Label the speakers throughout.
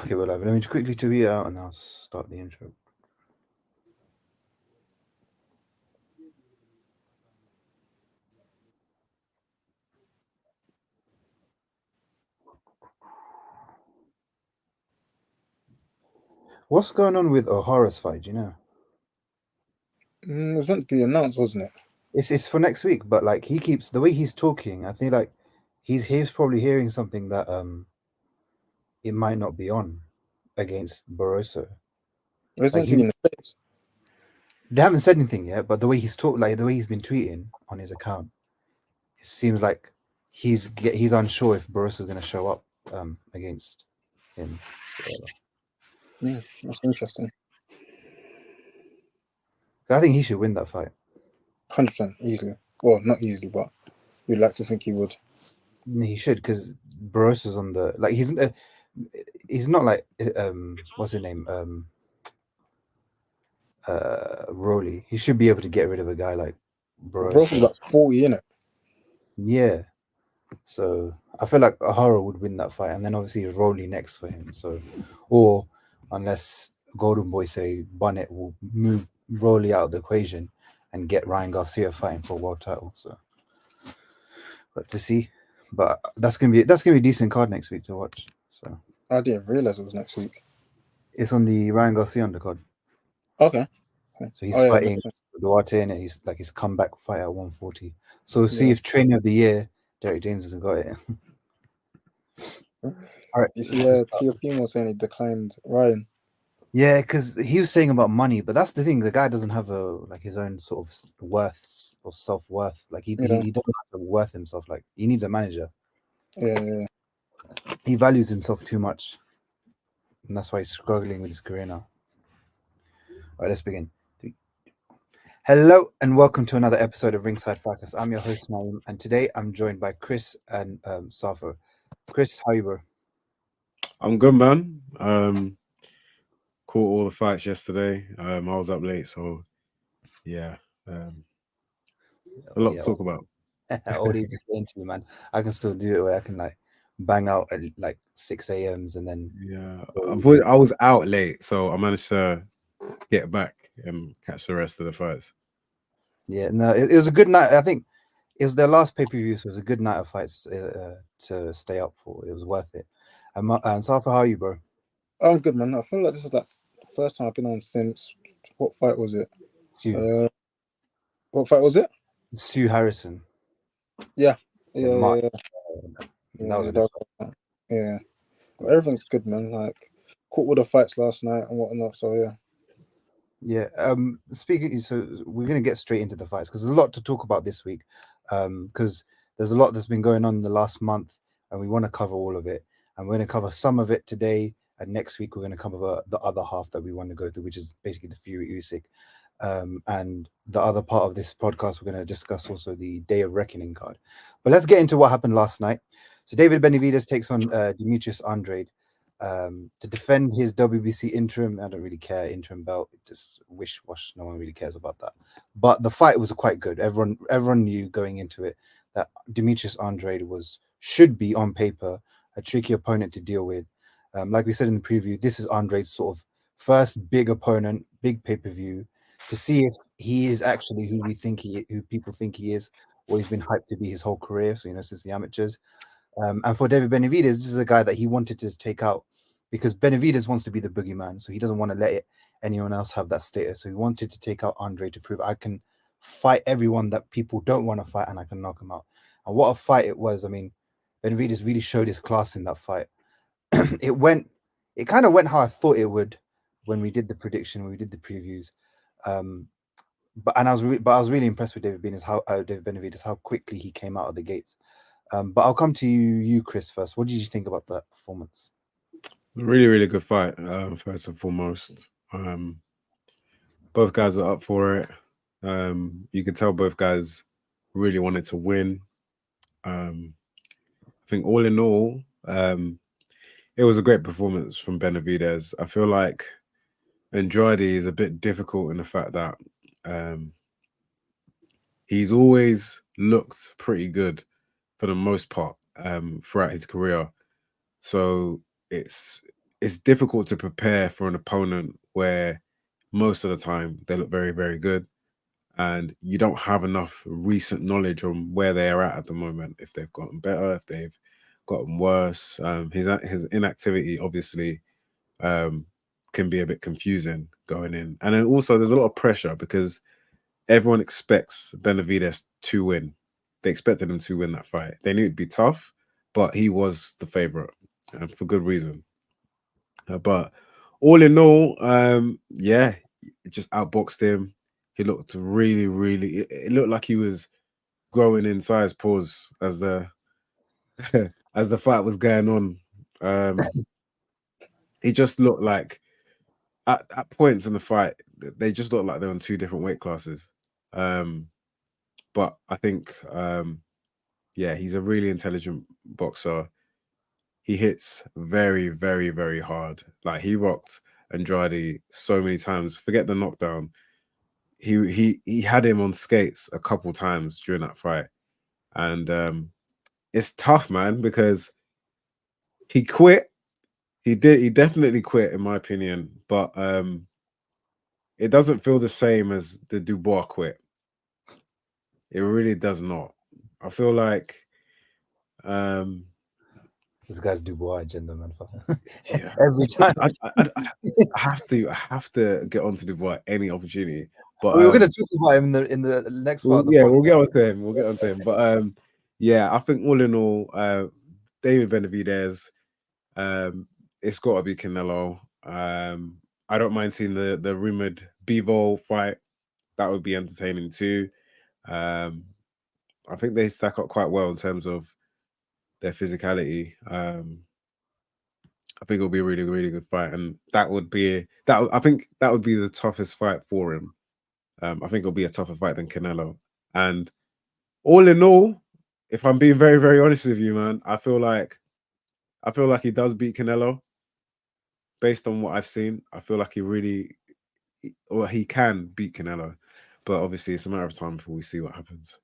Speaker 1: Okay, we're live. Let me just quickly tweet it out and I'll start the intro. What's going on with O'Hara's fight? Do you know?
Speaker 2: It was meant to be announced, wasn't it?
Speaker 1: It's for next week, but like he keeps the way he's talking. I think like he's probably hearing something that it might not be on against Barroso.
Speaker 2: It was
Speaker 1: Like
Speaker 2: meant to be in the States.
Speaker 1: they haven't said anything yet, but the way he's talked, like the way he's been tweeting on his account, it seems like he's unsure if Barroso's going to show up against him. So
Speaker 2: That's interesting.
Speaker 1: I think he should win that fight.
Speaker 2: 100% easily. Well, not easily, but we'd like to think he would.
Speaker 1: He should, because Barroso's on the like he's not like what's his name Rowley. He should be able to get rid of a guy like
Speaker 2: Bro's
Speaker 1: Barroso.
Speaker 2: like 40, innit?
Speaker 1: Yeah. So I feel like O'Hara would win that fight, and then obviously Rowley next for him. So, or unless Golden Boy say Bonnet will move Rowley out of the equation and get Ryan Garcia fighting for a world title. So, but to see, but that's gonna be a decent card next week to watch. So
Speaker 2: I didn't realize it was next week.
Speaker 1: it's on the Ryan Garcia undercard.
Speaker 2: Okay.
Speaker 1: So he's
Speaker 2: Oh, yeah,
Speaker 1: fighting
Speaker 2: makes sense.
Speaker 1: Duarte, and he's like his comeback fight at 140. So we'll see
Speaker 2: Yeah.
Speaker 1: if Trainer of the Year Derek James hasn't got it. All right,
Speaker 2: You see,
Speaker 1: let's start.
Speaker 2: Teofimo saying he declined Ryan.
Speaker 1: Yeah, because he was saying about money, but that's the thing. The guy doesn't have his own sort of worth or self worth. Like
Speaker 2: Yeah.
Speaker 1: he doesn't have to worth himself. Like he needs a manager.
Speaker 2: Yeah.
Speaker 1: He values himself too much, and that's why he's struggling with his career now. All right, let's begin. Hello and welcome to another episode of Ringside Fracas. I'm your host Naeem, and today I'm joined by Chris and Safo. Chris, how you bro?
Speaker 3: I'm good, man. Caught all the fights yesterday. I was up late, so yeah, a lot
Speaker 1: Yeah,
Speaker 3: to talk about.
Speaker 1: old age is getting to me, man. I can still do it where I can like bang out at like 6 a.m.s and then
Speaker 3: Yeah,
Speaker 1: go
Speaker 3: I was out late, so I managed to get back and catch the rest of the fights.
Speaker 1: yeah, no, it was a good night. I think it was their last pay-per-view, so it was a good night of fights to stay up for. It was worth it. And Safa, how are you, bro?
Speaker 2: I'm good, man. I feel like this is like the first time I've been on since what fight was it?
Speaker 1: Sue
Speaker 2: What fight was it?
Speaker 1: Sue Harrison.
Speaker 2: Yeah.
Speaker 1: In March.
Speaker 2: Yeah.
Speaker 1: That was a good fight.
Speaker 2: Yeah. But everything's good, man. Like, caught all the fights last night and whatnot. So yeah.
Speaker 1: Yeah. Speaking, so we're gonna get straight into the fights because there's a lot to talk about this week. Because there's a lot that's been going on in the last month, and we want to cover all of it. And we're gonna cover some of it today, and next week we're gonna cover the other half that we want to go through, which is basically the Fury Usyk. And the other part of this podcast, we're going to discuss also the Day of Reckoning card. But let's get into what happened last night. So David Benavidez takes on Demetrius Andrade to defend his WBC interim. I don't really care, interim belt. Just wish wash. No one really cares about that. But the fight was quite good. Everyone knew going into it that Demetrius Andrade should be on paper a tricky opponent to deal with. Like we said in the preview, this is Andrade's sort of first big opponent, big pay-per-view, to see if he is actually who who people think he is, or he's been hyped to be his whole career. So since the amateurs. And for David Benavidez, this is a guy that he wanted to take out because Benavidez wants to be the boogeyman, so he doesn't want to let anyone else have that status. So he wanted to take out Andre to prove I can fight everyone that people don't want to fight, and I can knock him out. And what a fight it was! I mean, Benavidez really showed his class in that fight. It kind of went how I thought it would when we did the prediction, when we did the previews. But I was really impressed with David Benavidez, how quickly he came out of the gates. But I'll come to you, Chris, first. What did you think about that performance?
Speaker 3: Really, really good fight. First and foremost, both guys are up for it. You could tell both guys really wanted to win. I think all in all, it was a great performance from Benavidez. I feel like Andrade is a bit difficult in the fact that he's always looked pretty good for the most part throughout his career. So it's it's difficult to prepare for an opponent where most of the time they look very, very good, and you don't have enough recent knowledge on where they are at the moment, if they've gotten better, if they've gotten worse. His inactivity obviously can be a bit confusing going in, and then also there's a lot of pressure because everyone expects Benavidez to win. They expected him to win that fight. They knew it'd be tough, but he was the favorite, and for good reason. But all in all, yeah, it just outboxed him. He looked really, really. It looked like he was growing in size. Pause as the as the fight was going on. He just looked like at points in the fight they just looked like they're on two different weight classes. But I think, yeah, he's a really intelligent boxer. He hits very, very, very hard. Like he rocked Andrade so many times. Forget the knockdown. He had him on skates a couple times during that fight, and it's tough, man, because he quit. He definitely quit, in my opinion. But it doesn't feel the same as the Dubois quit. It really does not. I feel like
Speaker 1: this guy's Dubois agenda, man.
Speaker 3: yeah.
Speaker 1: Every time.
Speaker 3: I have to get onto Dubois any opportunity. But
Speaker 1: we're gonna talk about him in the next part of the podcast.
Speaker 3: We'll get on to him. We'll get on to him. But yeah, I think all in all, David Benavidez, it's got to be Canelo. I don't mind seeing the rumored Bivol fight. That would be entertaining too. I think they stack up quite well in terms of their physicality. I think it'll be a really, really good fight, and I think that would be the toughest fight for him. I think it'll be a tougher fight than Canelo. And all in all, if I'm being very, very honest with you, man, I feel like he does beat Canelo. Based on what I've seen, I feel like he can beat Canelo. But obviously, it's a matter of time before we see what happens.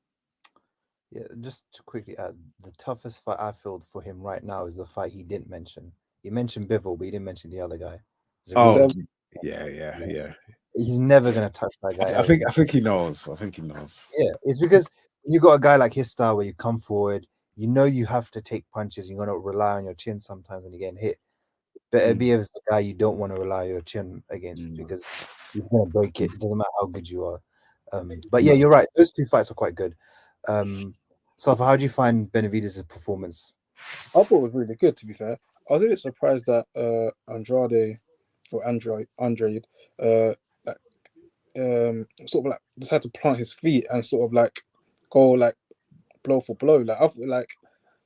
Speaker 1: Yeah, just to quickly add, the toughest fight I feel for him right now is the fight he didn't mention. He mentioned Bivol, but he didn't mention the other guy.
Speaker 3: Oh, yeah.
Speaker 1: He's never gonna touch that guy.
Speaker 3: I think he knows.
Speaker 1: Yeah, it's because you got a guy like his style where you come forward, you know you have to take punches. You're gonna rely on your chin sometimes when you're getting hit. Benavidez is the guy you don't want to rely your chin against because he's gonna break it. It doesn't matter how good you are. But yeah, you're right. Those two fights are quite good. Safa, how do you find Benavidez' performance?
Speaker 2: I thought it was really good, to be fair. I was a bit surprised that Andrade sort of like just had to plant his feet and sort of like go like blow for blow. Like I thought, like,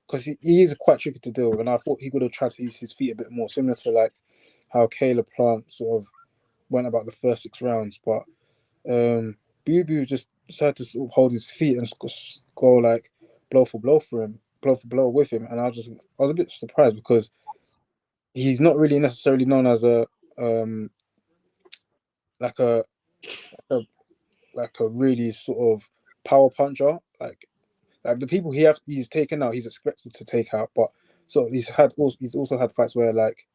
Speaker 2: because he is quite tricky to deal with, and I thought he would have tried to use his feet a bit more, similar to like how Caleb Plant sort of went about the first 6 rounds. But Bubu just decided to sort of hold his feet and go like blow for blow with him, and I was a bit surprised because he's not really necessarily known as a like a really sort of power puncher. Like the people he's taken out, he's expected to take out. But so he's also had fights where like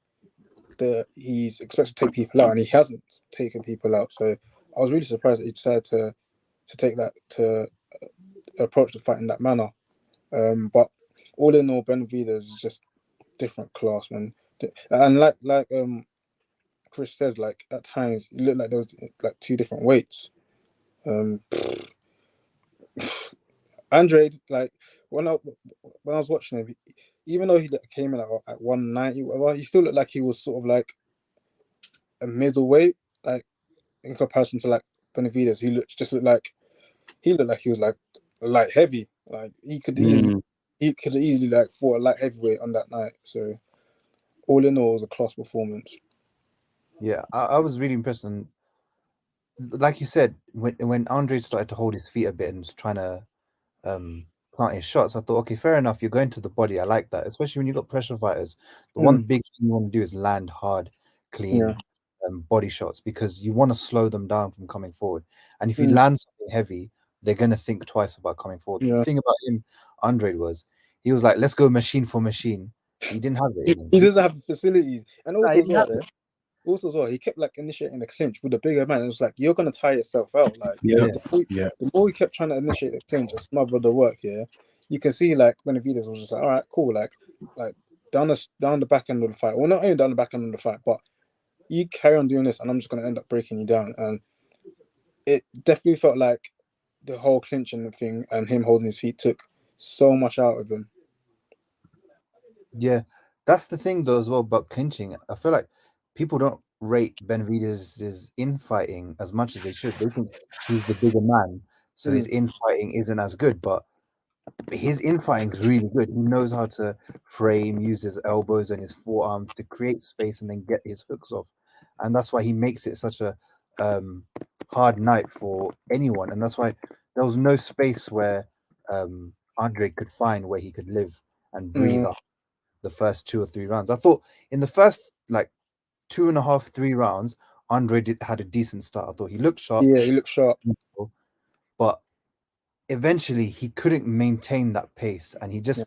Speaker 2: he's expected to take people out and he hasn't taken people out. So I was really surprised that he decided to take that to approach the fight in that manner. But all in all, Benavidez is just different class, man. And like Chris said, like at times it looked like there was like 2 different weights. Andrade, like when I was watching him, even though he came in at 190, well, he still looked like he was sort of like a middleweight, like in comparison to like Benavidez. He looked like he was like light heavy. Like he could easily like fought a light heavyweight on that night. So all in all, it was a class performance.
Speaker 1: Yeah, I was really impressed, and like you said, when Andrade started to hold his feet a bit and was trying to plant his shots, I thought, okay, fair enough, you're going to the body. I like that, especially when you got pressure fighters. The one big thing you want to do is land hard, clean body shots, because you want to slow them down from coming forward. And if you land something heavy, they're going to think twice about coming forward. The thing about him, Andrade, he was like, let's go machine for machine. He didn't have it in him.
Speaker 2: He doesn't have the facilities, and
Speaker 1: Nah,
Speaker 2: also
Speaker 1: he
Speaker 2: as
Speaker 1: didn't
Speaker 2: well,
Speaker 1: have it.
Speaker 2: he kept like initiating the clinch with the bigger man. It was like you're gonna tire yourself out. Like
Speaker 3: Yeah,
Speaker 2: the more he kept trying to initiate the clinch and smother the work, you can see like Benavidez was just like, all right, cool, like down the back end of the fight. Well, not only down the back end of the fight, but you carry on doing this, and I'm just gonna end up breaking you down. And it definitely felt like the whole clinching thing and him holding his feet took so much out of him.
Speaker 1: Yeah, that's the thing though as well about clinching. I feel like people don't rate Benavidez's infighting as much as they should. They think he's the bigger man, so his infighting isn't as good. But his infighting is really good. He knows how to frame, use his elbows and his forearms to create space and then get his hooks off. And that's why he makes it such a hard night for anyone. And that's why there was no space where Andre could find where he could live and breathe after the first 2 or 3 rounds. I thought in the first like 2.5, 3 rounds, Andre had a decent start. I thought he looked sharp.
Speaker 2: Yeah, he looked sharp.
Speaker 1: But eventually he couldn't maintain that pace and he just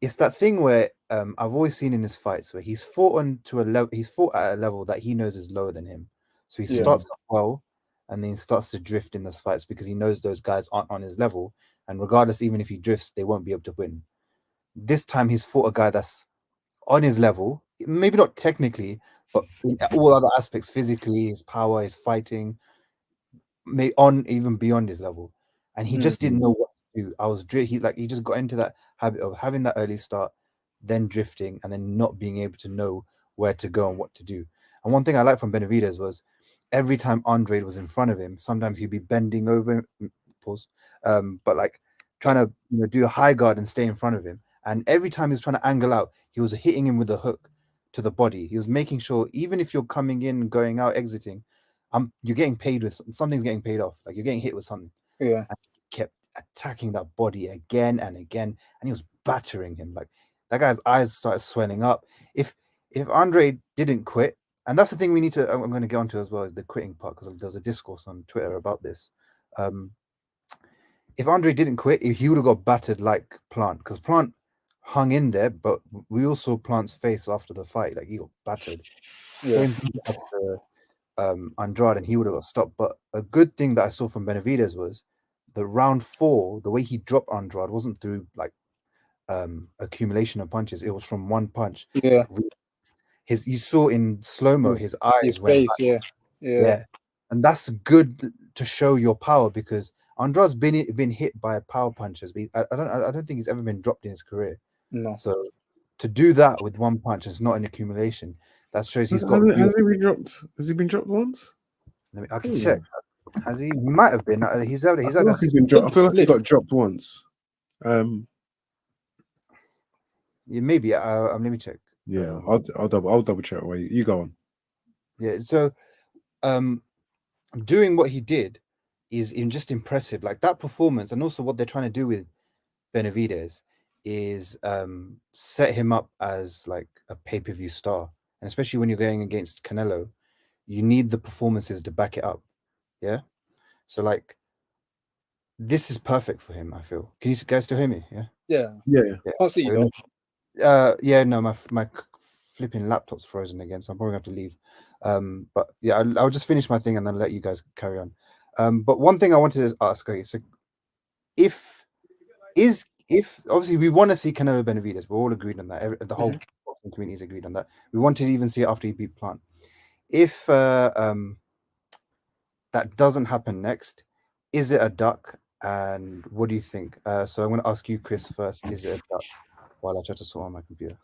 Speaker 1: it's that thing where I've always seen in his fights where he's fought at a level that he knows is lower than him, so he starts off well and then he starts to drift in those fights because he knows those guys aren't on his level, and regardless, even if he drifts, they won't be able to win. This time he's fought a guy that's on his level, maybe not technically, but in all other aspects, physically, his power, his fighting, on even beyond his level, and he just didn't know what to do. He just got into that habit of having that early start, then drifting, and then not being able to know where to go and what to do. And one thing I liked from Benavidez was every time Andrade was in front of him, sometimes he'd be bending over, pause, but like trying to do a high guard and stay in front of him. And every time he was trying to angle out, he was hitting him with a hook to the body. He was making sure even if you're coming in, going out, exiting, you're getting paid with something's getting paid off. Like you're getting hit with something.
Speaker 2: Yeah.
Speaker 1: And he kept attacking that body again and again, and he was battering him. Like that guy's eyes started swelling up. If Andre didn't quit, and that's the thing we need to. I'm going to get onto as well, the quitting part, because there's a discourse on Twitter about this. If Andre didn't quit, he would have got battered like Plant, because Plant hung in there, but we all saw Plant's face after the fight. Like he got battered.
Speaker 2: Yeah.
Speaker 1: Same thing after Andrade, and he would have got stopped. But a good thing that I saw from Benavidez was the round 4, the way he dropped Andrade wasn't through like accumulation of punches. It was from one punch.
Speaker 2: Yeah.
Speaker 1: You saw in slow-mo his eyes
Speaker 2: His
Speaker 1: went
Speaker 2: face,
Speaker 1: back. Yeah. And that's good to show your power, because Andrade's been hit by power punches, but I don't think he's ever been dropped in his career.
Speaker 2: No.
Speaker 1: So to do that with one punch is not an accumulation. That shows he's got.
Speaker 3: Has he been dropped? Has he been dropped once?
Speaker 1: I can check. Has he? He might have been. He's had
Speaker 3: he's been dropped. I feel like he got dropped once.
Speaker 1: Yeah, maybe. Let me check.
Speaker 3: Yeah, I'll double check. Wait, you go on.
Speaker 1: Yeah. So, doing what he did is just impressive. Like that performance, and also what they're trying to do with Benavidez is set him up as like a pay-per-view star, and especially when you're going against Canelo, you need the performances to back it up. Yeah. So like, this is perfect for him. I feel. Can you guys still hear me? Yeah.
Speaker 2: Yeah. Can't see you
Speaker 1: though. Yeah. No, my flipping laptop's frozen again, so I'm probably gonna have to leave. But yeah, I'll just finish my thing and then let you guys carry on. But one thing I wanted to ask, okay, so if obviously we want to see Canelo Benavidez, we're all agreed on that. The whole boxing community is agreed on that. We want to even see it after he beat Plant. If that doesn't happen next, is it a duck? And what do you think? So I'm going to ask you, Chris, first. Is it a duck? While I try to sort on my computer.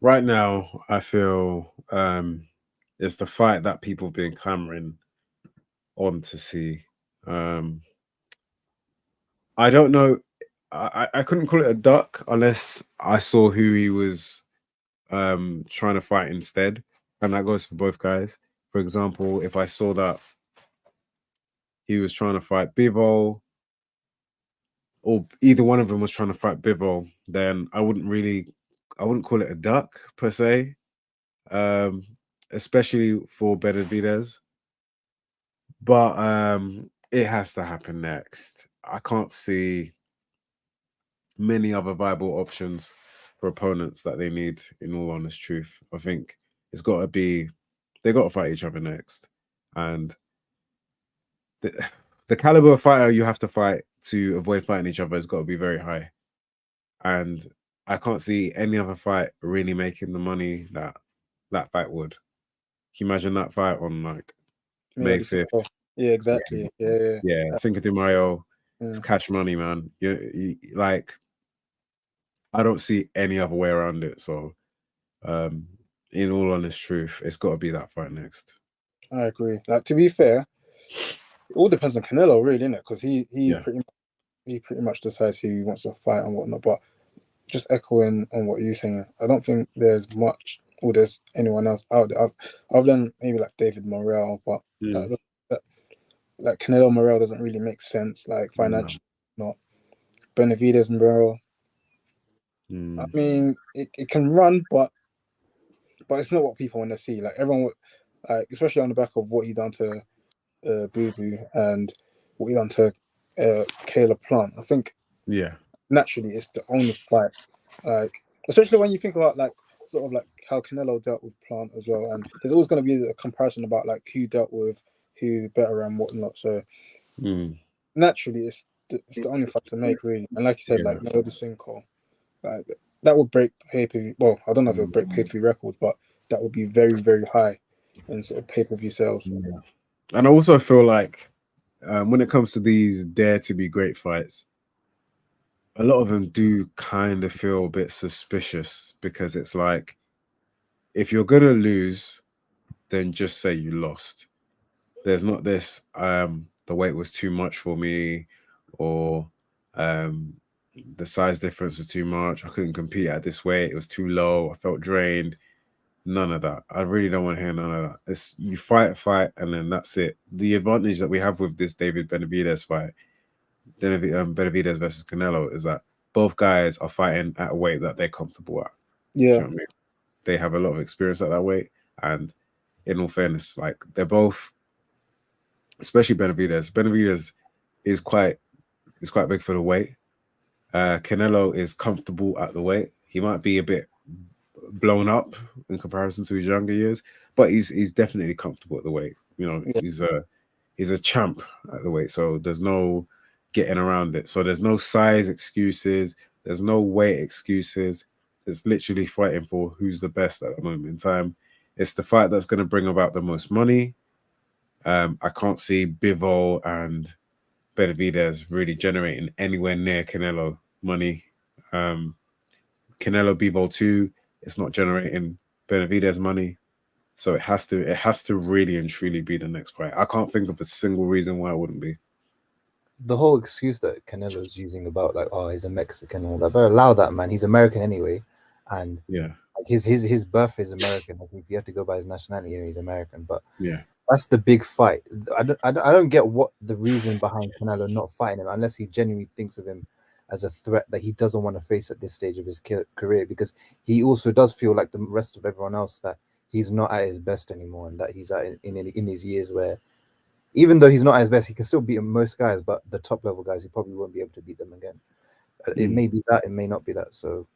Speaker 3: Right now, I feel it's the fight that people have been clamoring on to see. I don't know. I couldn't call it a duck unless I saw who he was trying to fight instead, and that goes for both guys. For example, if I saw that he was trying to fight Bivol, or either one of them was trying to fight Bivol, then I wouldn't call it a duck per se, especially for Benavidez. But it has to happen next. I can't see many other viable options for opponents that they need. In all honest truth, I think it's got to be they got to fight each other next, and the caliber of fighter you have to fight to avoid fighting each other has got to be very high. And I can't see any other fight really making the money that that fight would. Can you imagine that fight on like May 5th?
Speaker 2: Yeah, exactly.
Speaker 3: Yeah, Cinco de Mayo.
Speaker 2: Yeah.
Speaker 3: It's cash money, man. You like, I don't see any other way around it. So, in all honest truth, it's got to be that fight next.
Speaker 2: I agree. Like, to be fair, it all depends on Canelo, really, innit? Because he pretty much decides who he wants to fight and whatnot. But just echoing on what you're saying, I don't think there's much or there's anyone else out there other than maybe like David Morrell, but like Canelo Morrell doesn't really make sense, like financially, not Benavidez and Morrell. I mean, it can run, but it's not what people want to see. Like everyone, like especially on the back of what he done to Boo Boo and what he done to Caleb Plant. I think naturally it's the only fight, like especially when you think about like sort of like how Canelo dealt with Plant as well, and there's always going to be a comparison about like who dealt with who better and whatnot. So naturally it's the only fight to make, really. And like you said, like Mayweather Cinco, like that would break pay-per-view. Well, I don't know if it would break pay-per-view records, but that would be very, very high in sort of pay-per-view sales.
Speaker 3: And I also feel like when it comes to these dare to be great fights, a lot of them do kind of feel a bit suspicious, because it's like, if you're gonna lose, then just say you lost. There's not this the weight was too much for me, or the size difference was too much, I couldn't compete at this weight, it was too low, I felt drained. None of that. I really don't want to hear none of that. It's you fight, and then that's it. The advantage that we have with this David Benavidez fight, Benavidez versus Canelo, is that both guys are fighting at a weight that they're comfortable at.
Speaker 2: Yeah.
Speaker 3: You know what I mean? They have a lot of experience at that weight, and in all fairness, like they're both, especially Benavidez. Benavidez is quite big for the weight. Canelo is comfortable at the weight. He might be a bit blown up in comparison to his younger years, but he's definitely comfortable at the weight. You know, he's a champ at the weight, so there's no getting around it. So there's no size excuses, there's no weight excuses. It's literally fighting for who's the best at the moment in time. It's the fight that's going to bring about the most money. I can't see Bivol and Benavidez really generating anywhere near Canelo money. Canelo Bivol 2, it's not generating Benavidez money. So it has to really and truly be the next fight. I can't think of a single reason why it wouldn't be.
Speaker 1: The whole excuse that Canelo's using about like, oh, he's a Mexican and all that, but allow that, man. He's American anyway, and his birth is American. Like, if you have to go by his nationality, he's American. But that's the big fight. I don't get what the reason behind Canelo not fighting him, unless he genuinely thinks of him as a threat that he doesn't want to face at this stage of his career, because he also does feel like the rest of everyone else that he's not at his best anymore, and that he's in these years where, even though he's not at his best, he can still beat most guys, but the top level guys, he probably won't be able to beat them again. It may be that, it may not be that. So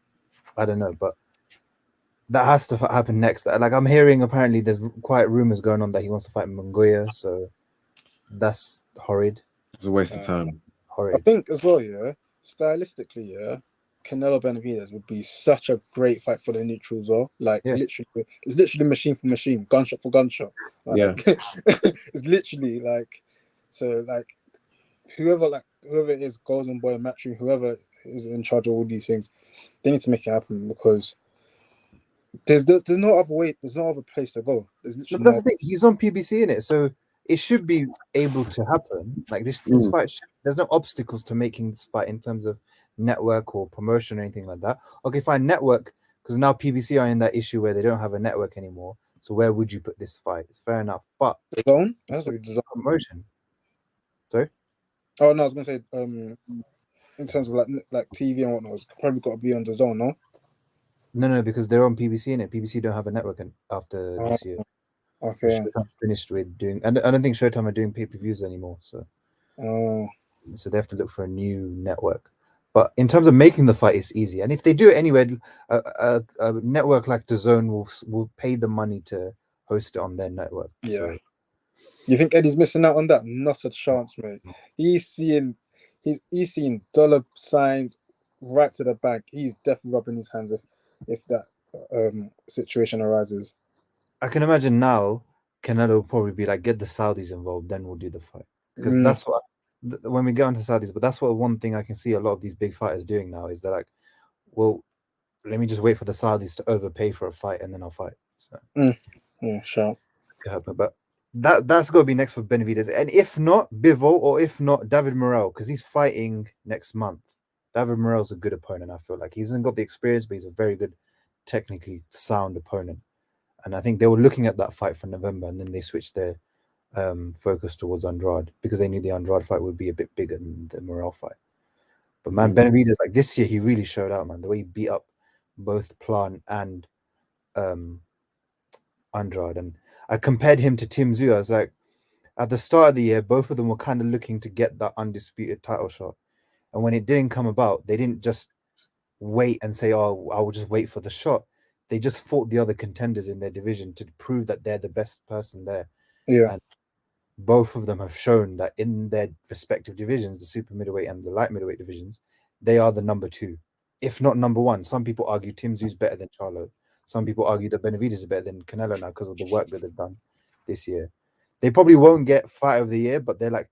Speaker 1: I don't know, but that has to happen next. Like, I'm hearing apparently there's quite rumors going on that he wants to fight Mongolia, so that's horrid.
Speaker 3: It's a waste of time.
Speaker 1: Horrid.
Speaker 2: I think as well, stylistically, Canelo Benavidez would be such a great fight for the neutral as well. Like literally, it's literally machine for machine, gunshot for gunshot. Like, it's literally like, so like whoever it is, Golden Boy, Matchroom, whoever is in charge of all these things, they need to make it happen, because there's no other way, there's no other place to go. There's literally
Speaker 1: that's the thing. He's on PBC in it, so it should be able to happen. Like this fight, there's no obstacles to making this fight in terms of network or promotion or anything like that. Okay, fine, network, because now PBC are in that issue where they don't have a network anymore. So where would you put this fight? It's fair enough, but
Speaker 2: DAZN? That's like DAZN
Speaker 1: promotion. Sorry?
Speaker 2: Oh no, I was gonna say in terms of like TV and whatnot, it's probably got to be on DAZN, no?
Speaker 1: No, because they're on PBC in it. PBC don't have a network after this year.
Speaker 2: Okay.
Speaker 1: Showtime finished with doing, and I don't think Showtime are doing pay-per-views anymore. So, so they have to look for a new network. But in terms of making the fight, it's easy. And if they do it anywhere, a network like DAZN will pay the money to host it on their network.
Speaker 2: Yeah.
Speaker 1: So,
Speaker 2: You think Eddie's missing out on that? Not a chance, mate. He's seeing dollar signs right to the bank. He's definitely rubbing his hands if that situation arises.
Speaker 1: I can imagine now Canelo will probably be like, get the Saudis involved, then we'll do the fight. Because
Speaker 2: Mm.
Speaker 1: that's what when we go into Saudis, but that's what one thing I can see a lot of these big fighters doing now is they're like, well, let me just wait for the Saudis to overpay for a fight and then I'll fight. So
Speaker 2: Yeah, sure.
Speaker 1: could happen. But that's got to be next for Benavidez. And if not, Bivol, or if not, David Morrell, because he's fighting next month. David Morrell's a good opponent, I feel like. He hasn't got the experience, but he's a very good, technically sound opponent. And I think they were looking at that fight for November, and then they switched their focus towards Andrade because they knew the Andrade fight would be a bit bigger than the Morrell fight. But man, Benavidez, like this year, he really showed out, man. The way he beat up both Plan and Andrade. And I compared him to Tim Tszyu. I was like, at the start of the year, both of them were kind of looking to get that undisputed title shot. And when it didn't come about, they didn't just wait and say, oh, I will just wait for the shot. They just fought the other contenders in their division to prove that they're the best person there.
Speaker 2: Yeah.
Speaker 1: And both of them have shown that in their respective divisions, the super middleweight and the light middleweight divisions, they are the number two, if not number one. Some people argue Tim Tszyu is better than Charlo. Some people argue that Benavidez is better than Canelo now because of the work that they've done this year. They probably won't get Fight of the Year, but they're like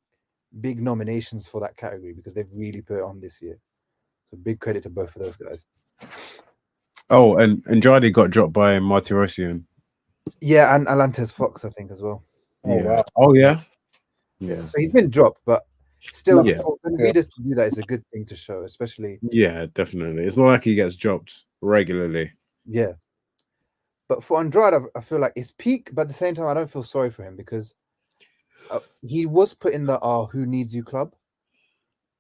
Speaker 1: big nominations for that category because they've really put it on this year. So big credit to both of those guys.
Speaker 3: Oh, and Andrade got dropped by Martirosyan.
Speaker 1: Yeah, and Alantes Fox, I think, as well.
Speaker 2: Oh,
Speaker 3: Yeah.
Speaker 2: wow.
Speaker 3: Oh, yeah.
Speaker 1: Yeah. So he's been dropped, but still,
Speaker 3: Yeah.
Speaker 1: for Benavidez to do that is a good thing to show, especially.
Speaker 3: Yeah, definitely. It's not like he gets dropped regularly.
Speaker 1: Yeah. But for Andrade, I feel like it's peak, but at the same time, I don't feel sorry for him because he was put in the who needs you club.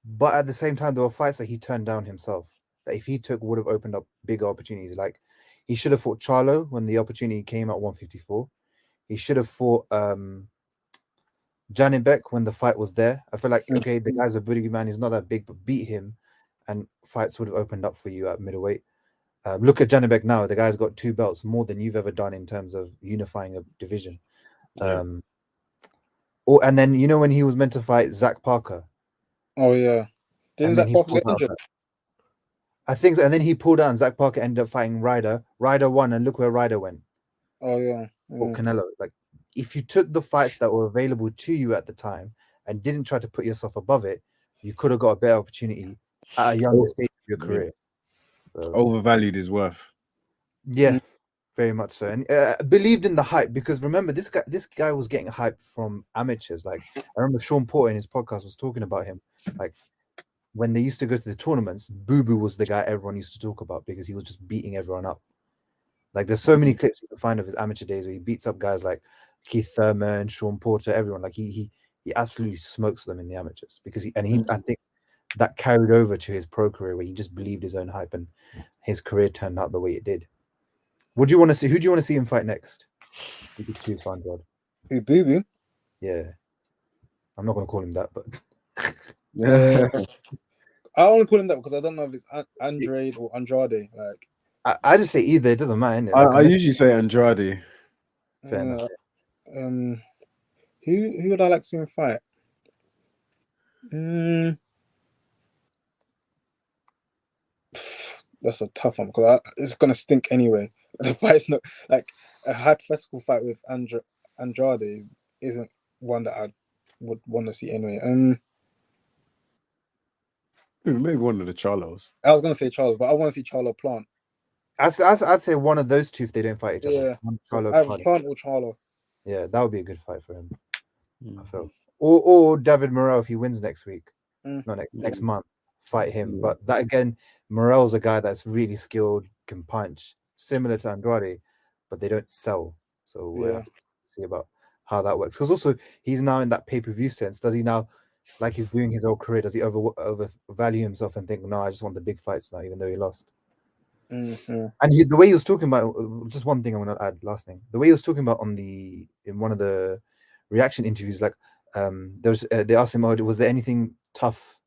Speaker 1: But at the same time, there were fights that he turned down himself. That if he took, would have opened up bigger opportunities. Like he should have fought Charlo when the opportunity came at 154. He should have fought Janibek when the fight was there. I feel like, okay, the guy's a booty man. He's not that big, but beat him and fights would have opened up for you at middleweight. Look at Janibek now. The guy's got 2 belts, more than you've ever done in terms of unifying a division.
Speaker 3: Yeah.
Speaker 1: And then, you know, when he was meant to fight Zach Parker.
Speaker 2: Oh, yeah. Didn't Zach Parker get injured?
Speaker 1: I think so. And then he pulled out and Zach Parker ended up fighting Ryder. Ryder won, and look where Ryder went.
Speaker 2: Oh, yeah.
Speaker 1: Or Canelo. Like, if you took the fights that were available to you at the time and didn't try to put yourself above it, you could have got a better opportunity at a younger stage of your career. So,
Speaker 3: overvalued his worth.
Speaker 1: Yeah, very much so. And believed in the hype because remember, this guy was getting hype from amateurs. Like, I remember Sean Porter in his podcast was talking about him. Like, when they used to go to the tournaments, Boo Boo was the guy everyone used to talk about because he was just beating everyone up. Like, there's so many clips you can find of his amateur days where he beats up guys like Keith Thurman, Sean Porter, everyone. Like, he absolutely smokes them in the amateurs because I think that carried over to his pro career where he just believed his own hype and his career turned out the way it did. What do you want to see? Who do you want to see him fight next? You could choose for Andrade.
Speaker 2: Who, Boo Boo?
Speaker 1: Yeah. I'm not going to call him that, but
Speaker 2: I only call him that because I don't know if it's Andrade or Andrade. Like,
Speaker 1: I just say either. It doesn't matter. Innit?
Speaker 3: I usually say Andrade.
Speaker 1: Fair enough.
Speaker 2: Who would I like to see him fight? That's a tough one because it's gonna stink anyway. The fight's not like a hypothetical fight with Andrade isn't one that I would want to see anyway.
Speaker 3: Maybe one of the Charlos.
Speaker 2: I was gonna say Charles, but I want to see Charlo Plant.
Speaker 1: I'd say one of those two if they don't fight each other.
Speaker 2: Yeah,
Speaker 1: Charlo,
Speaker 2: Plant or Charlo.
Speaker 1: Yeah, that would be a good fight for him. I feel. Or David Morrell if he wins next week. No, next month. Fight him. But that again, Morrell's a guy that's really skilled, can punch, similar to Andrade, but they don't sell. So we'll have to see about how that works. Because also he's now in that pay-per-view sense. Does he now, like he's doing his whole career, does he overvalue himself and think, no, I just want the big fights now, even though he lost? And the way he was talking about, just one thing I want to add, last thing, the way he was talking about in one of the reaction interviews, like they asked him, was there anything tough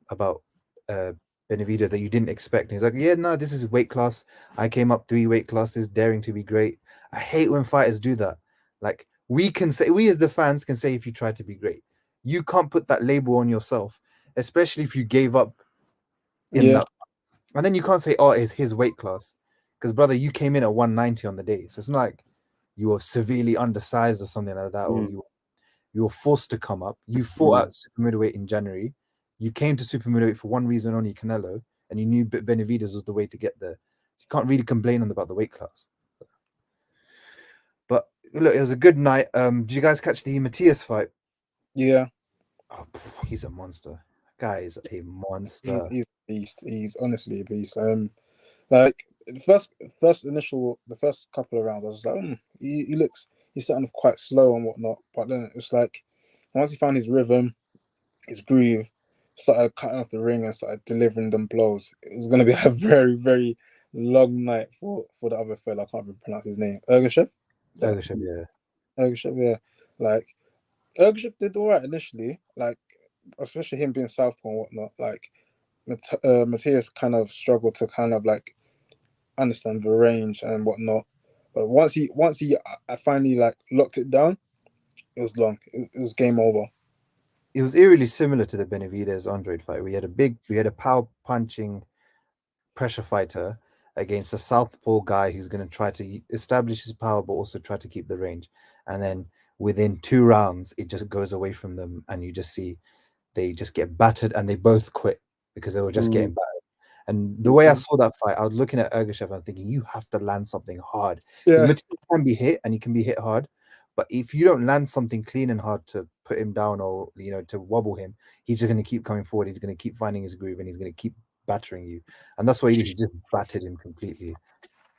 Speaker 1: about Benavidez that you didn't expect. And he's like, yeah, no, this is weight class. I came up 3 weight classes, daring to be great. I hate when fighters do that. Like we as the fans can say if you try to be great, you can't put that label on yourself, especially if you gave up in
Speaker 2: Yeah.
Speaker 1: that. And then you can't say, oh, it's his weight class, because brother, you came in at 190 on the day, so it's not like you were severely undersized or something like that, or you were forced to come up. You fought at super middleweight in January. You came to super middleweight for one reason only, Canelo, and you knew Benavidez was the way to get there. So you can't really complain about the weight class. But look, it was a good night. Did you guys catch the Matthias fight?
Speaker 2: Yeah.
Speaker 1: Oh, he's a monster. That guy is a monster.
Speaker 2: He's a beast. He's honestly a beast. Like the first couple of rounds, I was just like, he's starting off quite slow and whatnot. But then it's like once he found his rhythm, his groove, started cutting off the ring and started delivering them blows. It was going to be a very, very long night for the other fella. I can't even pronounce his name. Ergashev?
Speaker 1: Ergashev, yeah.
Speaker 2: Ergashev, yeah. Like, Ergashev did all right initially, like, especially him being southpaw and whatnot. Like, Matthias kind of struggled to kind of like understand the range and whatnot. But once he I finally like locked it down, it was long. It was game over.
Speaker 1: It was eerily similar to the Benavidez Andrade fight. We had a power punching pressure fighter against a southpaw guy who's going to try to establish his power but also try to keep the range. And then within 2 rounds, it just goes away from them, and you just see they just get battered, and they both quit because they were just getting battered. And the way I saw that fight, I was looking at Ergashev, I was thinking, you have to land something hard. Because Matthias can be hit, and he can be hit hard. But if you don't land something clean and hard to put him down, or to wobble him, he's just going to keep coming forward. He's going to keep finding his groove, and he's going to keep battering you. And that's why he just battered him completely.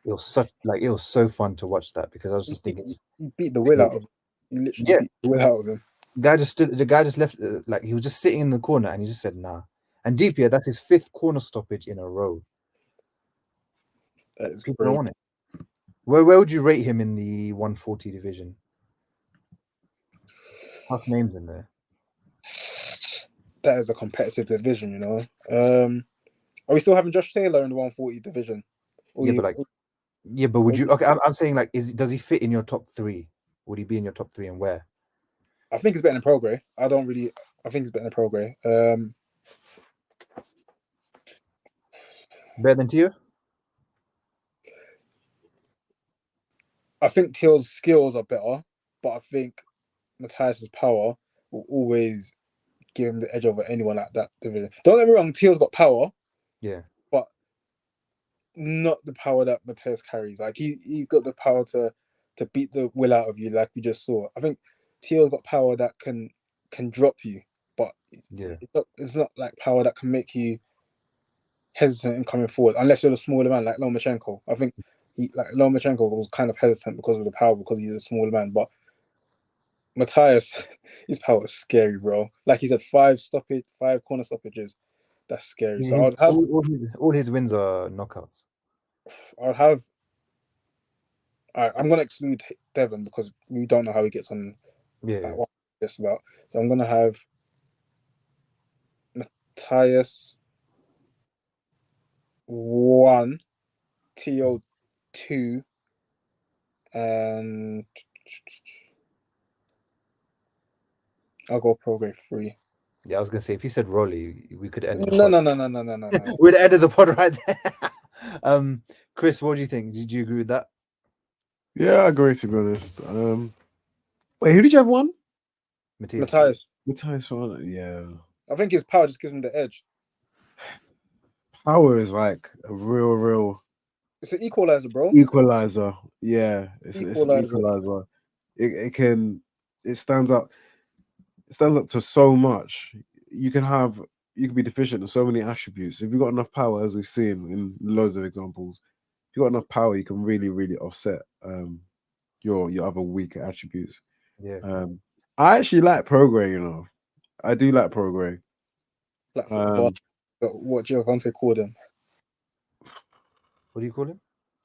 Speaker 1: It was so fun to watch that, because I was just thinking,
Speaker 2: he beat the will out of him. He literally beat the will out of him.
Speaker 1: The guy just left, like he was just sitting in the corner, and he just said, nah. And DPA, that's his 5th corner stoppage in a row.
Speaker 2: That is
Speaker 1: People
Speaker 2: crazy.
Speaker 1: don't want it. Where would you rate him in the 140 division? Tough names in there.
Speaker 2: That is a competitive division, you know. Are we still having Josh Taylor in the 140 division?
Speaker 1: But would you? Okay, I'm saying, like, does he fit in your top 3? Would he be in your top 3, and where?
Speaker 2: I think he's better than Prograis. I think he's better than Prograis.
Speaker 1: Better than Tio?
Speaker 2: I think Teal's skills are better, but I think Matthias's power will always give him the edge over anyone at that division. Don't get me wrong, Teal's got power.
Speaker 1: Yeah.
Speaker 2: But not the power that Matthias carries. Like he's got the power to beat the will out of you, like we just saw. I think Teal's got power that can drop you, but it's not like power that can make you hesitant in coming forward, unless you're a smaller man like Lomachenko. I think Lomachenko was kind of hesitant because of the power, because he's a smaller man. But Matthias, his power is scary, bro. Like he said, 5 corner stoppages. That's scary. So I'd have
Speaker 1: all his wins are knockouts.
Speaker 2: I'm gonna exclude Devon because we don't know how he gets on. What it's about. So I'm gonna have Matthias 1, Tio 2, and I'll go Prograis 3.
Speaker 1: Yeah, I was gonna say, if you said Rolly, we could end.
Speaker 2: No.
Speaker 1: We'd ended the pod right there. Chris, what do you think? Did you agree with that?
Speaker 3: Yeah, I agree, to be honest. Wait, who did you have one?
Speaker 2: Matthias
Speaker 3: one. Yeah.
Speaker 2: I think his power just gives him the edge.
Speaker 3: Power is like a real.
Speaker 2: It's an equalizer, bro.
Speaker 3: Equalizer. Yeah, it's an equalizer. It stands up. It stands up to so much. You can be deficient in so many attributes. If you've got enough power, as we've seen in loads of examples, if you've got enough power, you can really, really offset your other weaker attributes.
Speaker 1: Yeah.
Speaker 3: I actually like Prograis, you know. I do like Prograis.
Speaker 2: What Giovante called him.
Speaker 1: What do you call him?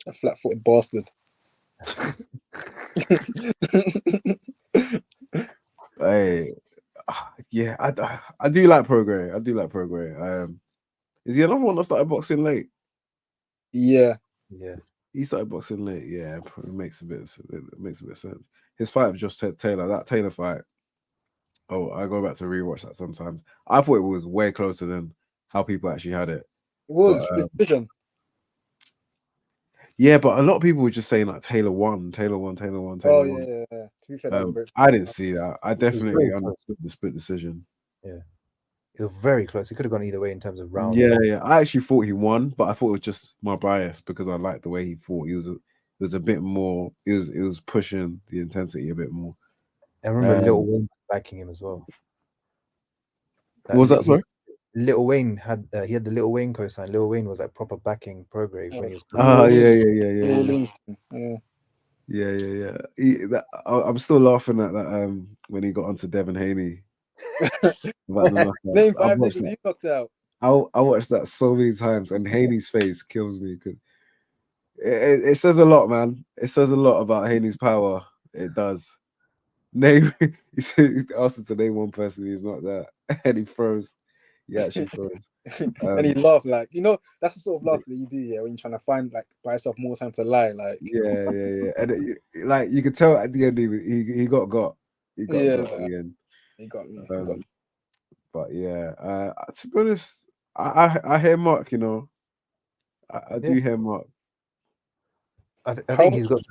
Speaker 2: A flat-footed bastard.
Speaker 3: Hey, yeah, I do like Prograis. Is he another one that started boxing late?
Speaker 2: Yeah.
Speaker 1: Yeah.
Speaker 3: He started boxing late. Yeah, it makes a bit of sense. His fight with Josh Taylor, that Taylor fight. Oh, I go back to rewatch that sometimes. I thought it was way closer than how people actually had it.
Speaker 2: It was
Speaker 3: But,
Speaker 2: decision.
Speaker 3: yeah, but a lot of people were just saying like Taylor won.
Speaker 2: Oh
Speaker 3: won.
Speaker 2: yeah. To be fair, that was a great.
Speaker 3: I didn't see that. I
Speaker 1: It was
Speaker 3: definitely
Speaker 1: very close.
Speaker 3: understood the split decision.
Speaker 1: Yeah. It was very close. It could have gone either way in terms of rounds.
Speaker 3: Yeah. I actually thought he won, but I thought it was just my bias because I liked the way he fought. He was a bit more. It was pushing the intensity a bit more.
Speaker 1: I remember Lil Wayne was backing him as well.
Speaker 3: What was that, sorry?
Speaker 1: Lil Wayne had he had the Lil Wayne cosign. Lil Wayne was like proper backing Prograde when he was.
Speaker 3: Oh yeah. I'm still laughing at that when he got onto Devin Haney.
Speaker 2: Name 5 niggas you knocked out.
Speaker 3: I watched that so many times, and Haney's face kills me because it says a lot, man. It says a lot about Haney's power. It does. Name he asked him to name one person he's not that, and he froze. He actually froze.
Speaker 2: And he laughed like, that's the sort of laugh that you do, yeah, when you're trying to find like buy yourself more time to lie, like.
Speaker 3: Yeah. And like you could tell at the end he got. He got at the end.
Speaker 2: He got me.
Speaker 3: But yeah, to be honest, I hear Mark. I do hear Mark.
Speaker 1: I think he's got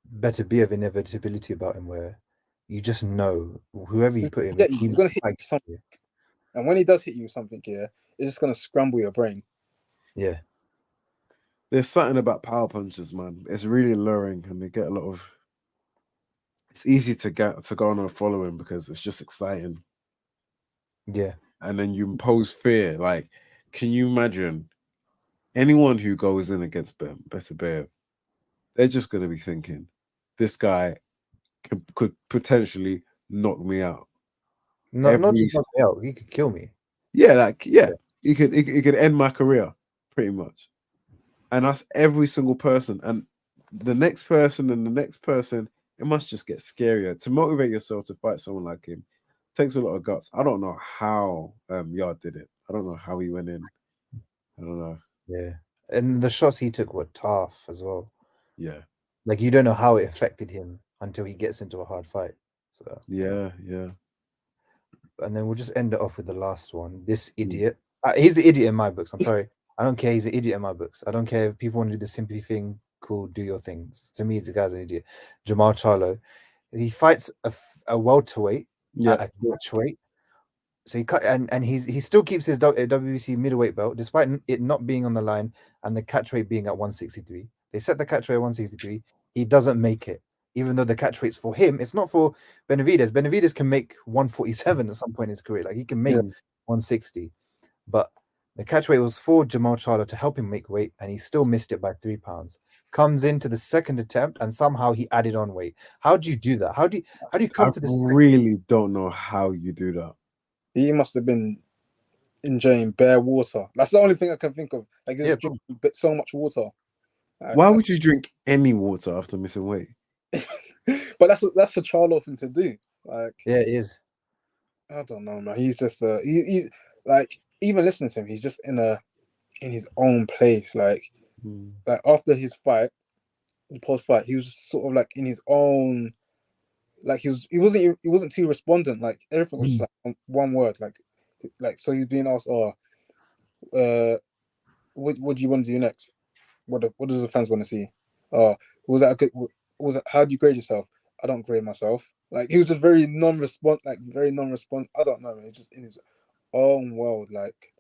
Speaker 1: better bit of inevitability about him, where you just know whoever you put him,
Speaker 2: he's gonna hit you with something. And when he does hit you with something, yeah, it's just gonna scramble your brain.
Speaker 1: Yeah.
Speaker 3: There's something about power punches, man. It's really alluring, and they get a lot of. It's easy to go on a following because it's just exciting.
Speaker 1: Yeah.
Speaker 3: And then you impose fear. Like, can you imagine anyone who goes in against Benavidez? They're just going to be thinking, this guy could potentially knock me out.
Speaker 1: Not just knock me out. He could kill me.
Speaker 3: Yeah, he could end my career pretty much. And that's every single person. And the next person and the next person, it must just get scarier. To motivate yourself to fight someone like him takes a lot of guts. I don't know how Yard did it. I don't know how he went in. I don't know.
Speaker 1: Yeah. And the shots he took were tough as well.
Speaker 3: Yeah.
Speaker 1: Like you don't know how it affected him until he gets into a hard fight. So
Speaker 3: yeah.
Speaker 1: And then we'll just end it off with the last one. This idiot. He's an idiot in my books. I'm sorry. I don't care. He's an idiot in my books. I don't care if people want to do the sympathy thing. Cool, do your things. To me, the guy's an idiot. Jamal Charlo. He fights a welterweight at a catchweight. So he cut and he still keeps his WBC middleweight belt despite it not being on the line and the catch weight being at 163. They set the catch weight at 163. He doesn't make it, even though the catch weight's for him. It's not for Benavidez. Benavidez can make 147 at some point in his career. Like he can make 160, but the catch weight was for Jamal Charlo to help him make weight, and he still missed it by 3 pounds. Comes into the second attempt, and somehow he added on weight. How do you do that? How do you come to this?
Speaker 3: I really don't know how you do that.
Speaker 2: He must have been enjoying bare water. That's the only thing I can think of. Like, just drinking so much water.
Speaker 3: Why would you drink any water after missing weight?
Speaker 2: But that's a Charlo thing to do. Like,
Speaker 1: yeah, it is.
Speaker 2: I don't know, man. He's just he's like, even listening to him, he's just in his own place. Like after his fight, the post fight, he was just sort of like in his own. Like he wasn't too respondent. Like everything was just like one word. Like so he's being asked, what do you want to do next? What does the fans want to see? Was that a good? How do you grade yourself? I don't grade myself. Like he was just very non-response. I don't know, man. He's just in his own world. Like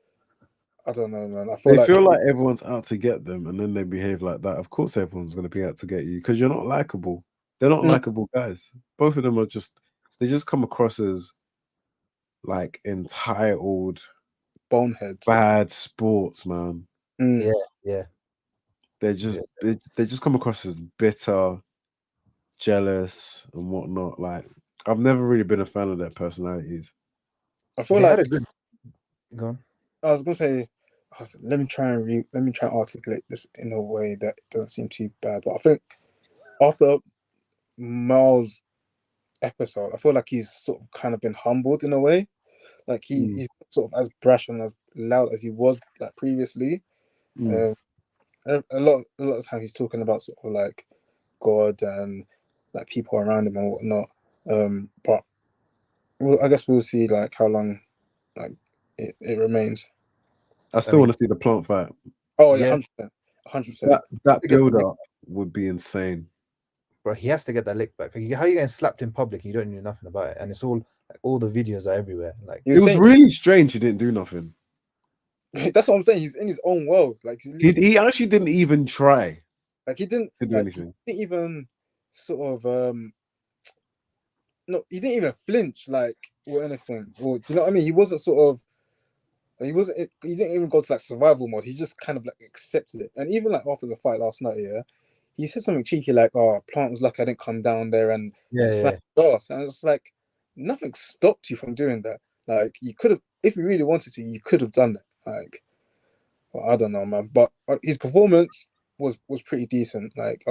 Speaker 2: I don't know, man. I feel
Speaker 3: like everyone's out to get them, and then they behave like that. Of course, everyone's going to be out to get you because you're not likable. They're not likable guys. Both of them are they just come across as like entitled
Speaker 2: boneheads,
Speaker 3: bad sports, man.
Speaker 1: Yeah.
Speaker 3: They just come across as bitter, jealous, and whatnot. Like I've never really been a fan of their personalities.
Speaker 2: I feel
Speaker 1: they
Speaker 2: like
Speaker 1: had a good. Go on.
Speaker 2: I was gonna say, let me try and articulate this in a way that doesn't seem too bad. But I think after Miles' episode, I feel like he's sort of kind of been humbled in a way. Like he's sort of as brash and as loud as he was like previously.
Speaker 3: Mm.
Speaker 2: A lot of time he's talking about sort of like God and like people around him and whatnot. But I guess we'll see like how long like it remains.
Speaker 3: I still want to see the plant fight.
Speaker 2: Oh yeah,
Speaker 1: Yeah.
Speaker 2: 100%, 100%.
Speaker 3: That build up would be insane.
Speaker 1: Bro, he has to get that lick back. How are you getting slapped in public and you don't know nothing about it? And it's all like all the videos are everywhere. Like
Speaker 3: It was really strange he didn't do nothing.
Speaker 2: That's what I'm saying. He's in his own world. Like
Speaker 3: He actually didn't even try.
Speaker 2: Like he didn't
Speaker 3: to do anything.
Speaker 2: He didn't even sort of no, he didn't even flinch like or anything. Or do you know what I mean? He wasn't sort of he didn't even go to like survival mode. He just kind of like accepted it. And even like after the fight last night, yeah, he said something cheeky like, "Oh, Plant was lucky I didn't come down there and smash the ass." And it's like nothing stopped you from doing that. Like you could have, if you really wanted to, you could have done it. Like, well, I don't know, man. But his performance was pretty decent. Like,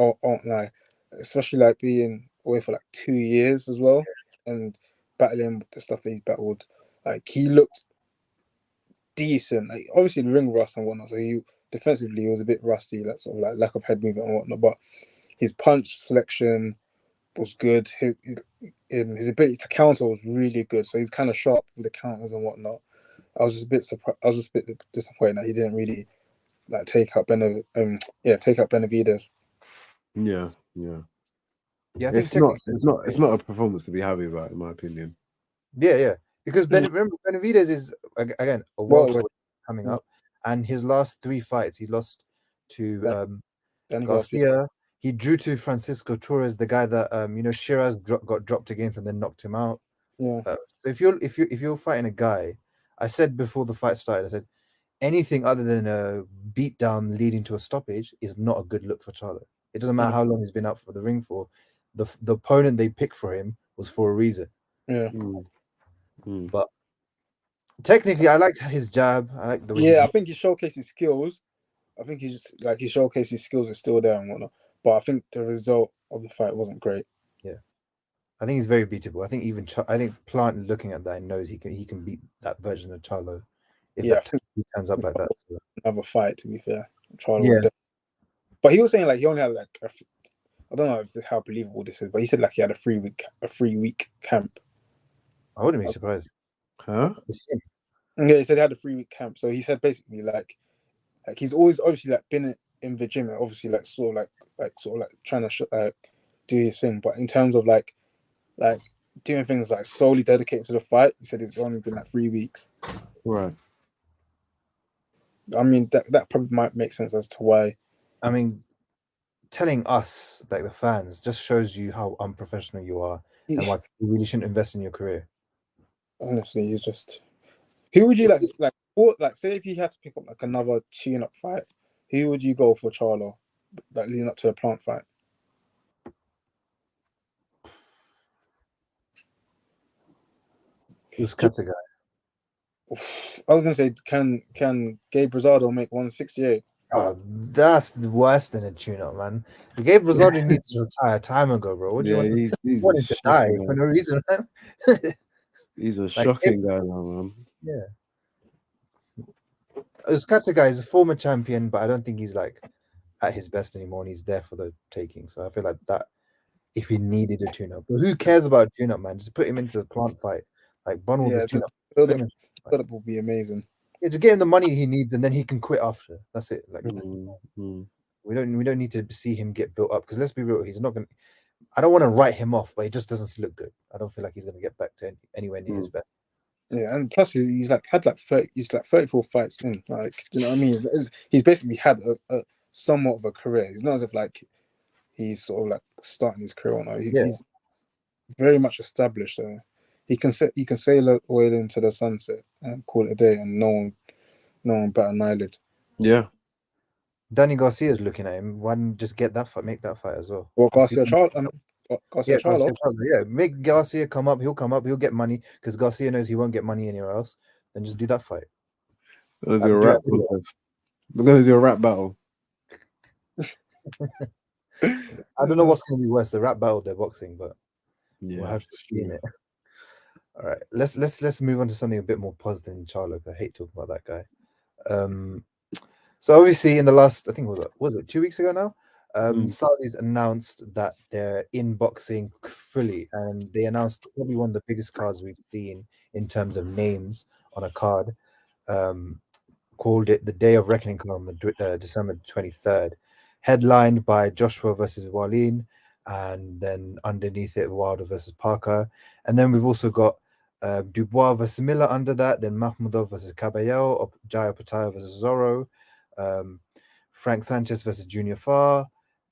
Speaker 2: like, especially like being away for like 2 years as well, and battling the stuff that he's battled. Like he looked decent. Like obviously the ring rust and whatnot. So he defensively he was a bit rusty, like sort of like lack of head movement and whatnot. But his punch selection was good. His ability to counter was really good. So he's kind of sharp with the counters and whatnot. I was just a bit surprised. I was just a bit disappointed that he didn't really like take out Benavidez.
Speaker 3: Yeah.
Speaker 1: Yeah, I think
Speaker 3: it's not a performance to be happy about, in my opinion.
Speaker 1: Yeah. Because remember, Benavidez is again a world coming up, and his last 3 fights he lost to Garcia. He drew to Francisco Torres, the guy that Shiraz got dropped against and then knocked him out.
Speaker 2: Yeah.
Speaker 1: So if you're fighting a guy, I said before the fight started, I said anything other than a beatdown leading to a stoppage is not a good look for Charlo. It doesn't matter how long he's been out for the ring for. The opponent they picked for him was for a reason.
Speaker 2: Yeah.
Speaker 1: But technically, I liked his jab. I like the way.
Speaker 2: Yeah, I think he showcased his skills. I think he showcased his skills are still there and whatnot. But I think the result of the fight wasn't great.
Speaker 1: Yeah, I think he's very beatable. I think Plant looking at that knows he can beat that version of Charlo if he turns up like that. So.
Speaker 2: Another fight, to be fair. Charlo but he was saying like he only had like I don't know how believable this is, but he said like he had a 3-week camp.
Speaker 1: I wouldn't be surprised.
Speaker 3: Huh?
Speaker 2: Yeah, he said he had a 3-week camp. So he said basically like he's always obviously like been in the gym, obviously like sort of like trying to do his thing. But in terms of like doing things like solely dedicated to the fight, he said it's only been like 3 weeks.
Speaker 3: Right.
Speaker 2: I mean that probably might make sense as to why.
Speaker 1: I mean, telling us like the fans just shows you how unprofessional you are and why you really shouldn't invest in your career.
Speaker 2: Honestly, he's just. Who would you like say if you had to pick up like another tune-up fight, who would you go for Charlo, like leading up to the Plant fight?
Speaker 1: Who's Kata guy?
Speaker 2: I was gonna say, can Gabe Rosado make 168?
Speaker 1: Oh, that's worse than a tune-up, man. Gabe Rosado needs to retire time ago, bro. What do you want?
Speaker 3: He's
Speaker 1: want him to die for no reason, man.
Speaker 3: He's a shocking guy now, man.
Speaker 1: Yeah. Kata guy is a former champion, but I don't think he's like at his best anymore, and he's there for the taking. So I feel like that if he needed a tune-up, but who cares about tune-up, man? Just put him into the Plant fight, like bundle this tune-up.
Speaker 2: Build-up will be amazing.
Speaker 1: Yeah, to get him the money he needs, and then he can quit after. That's it. Like we don't need to see him get built up because let's be real, he's not gonna. I don't want to write him off, but he just doesn't look good. I don't feel like he's gonna get back to anywhere near his best.
Speaker 2: Yeah, and plus he's like had like 34 fights in. Like, do you know what I mean? He's basically had a somewhat of a career. It's not as if like he's sort of like starting his career or no. He's very much established. He can sail away into the sunset and call it a day, and no one bat an eyelid.
Speaker 3: Yeah.
Speaker 1: Danny Garcia's looking at him. Why didn't just get that fight, make that fight as well?
Speaker 2: Well, Garcia Charlo.
Speaker 1: Yeah, make Garcia come up. He'll get money because Garcia knows he won't get money anywhere else. Then just do that fight.
Speaker 3: We're gonna do a rap contest. We're gonna do a rap battle.
Speaker 1: I don't know what's gonna be worse, the rap battle or their boxing, but
Speaker 3: yeah,
Speaker 1: we'll have to see in it. All right, let's move on to something a bit more positive in Charlo. I hate talking about that guy. So obviously in the last, I think was it 2 weeks ago now, Saudis announced that they're in boxing fully, and they announced probably one of the biggest cards we've seen in terms of names on a card. Called it the Day of Reckoning card on the December 23rd, headlined by Joshua versus Wallin, and then underneath it Wilder versus Parker, and then we've also got Dubois versus Miller under that, then Mahmudov versus Caballero, Jaya Pataya versus Zorro, Frank Sanchez versus Junior Farr,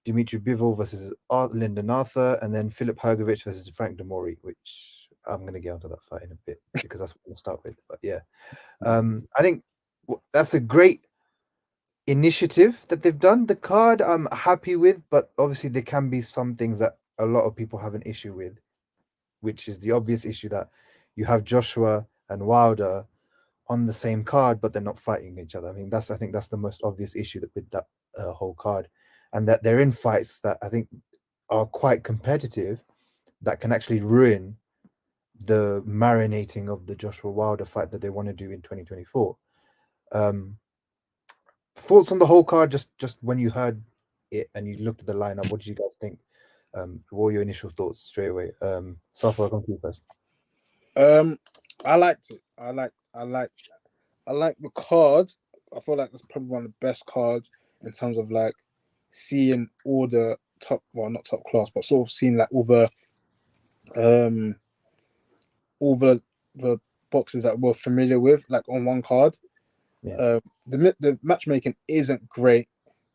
Speaker 1: Dimitri Bivol versus Lyndon Arthur, and then Philip Hergovich versus Frank Demori, which I'm going to get onto that fight in a bit because that's what we'll start with. But yeah, I think that's a great initiative that they've done. The card I'm happy with, but obviously there can be some things that a lot of people have an issue with, which is the obvious issue that you have Joshua and Wilder on the same card, but they're not fighting each other. I mean, I think that's the most obvious issue with that whole card, and that they're in fights that I think are quite competitive that can actually ruin the marinating of the Joshua Wilder fight that they want to do in 2024. Thoughts on the whole card, just when you heard it and you looked at the lineup, what did you guys think? What were your initial thoughts straight away? Safa, I'll come to you first.
Speaker 2: I liked it. I like the card. I feel like that's probably one of the best cards in terms of like seeing all the top, well, not top class, but sort of seeing like all the boxes that we're familiar with, like on one card.
Speaker 1: Yeah.
Speaker 2: The matchmaking isn't great,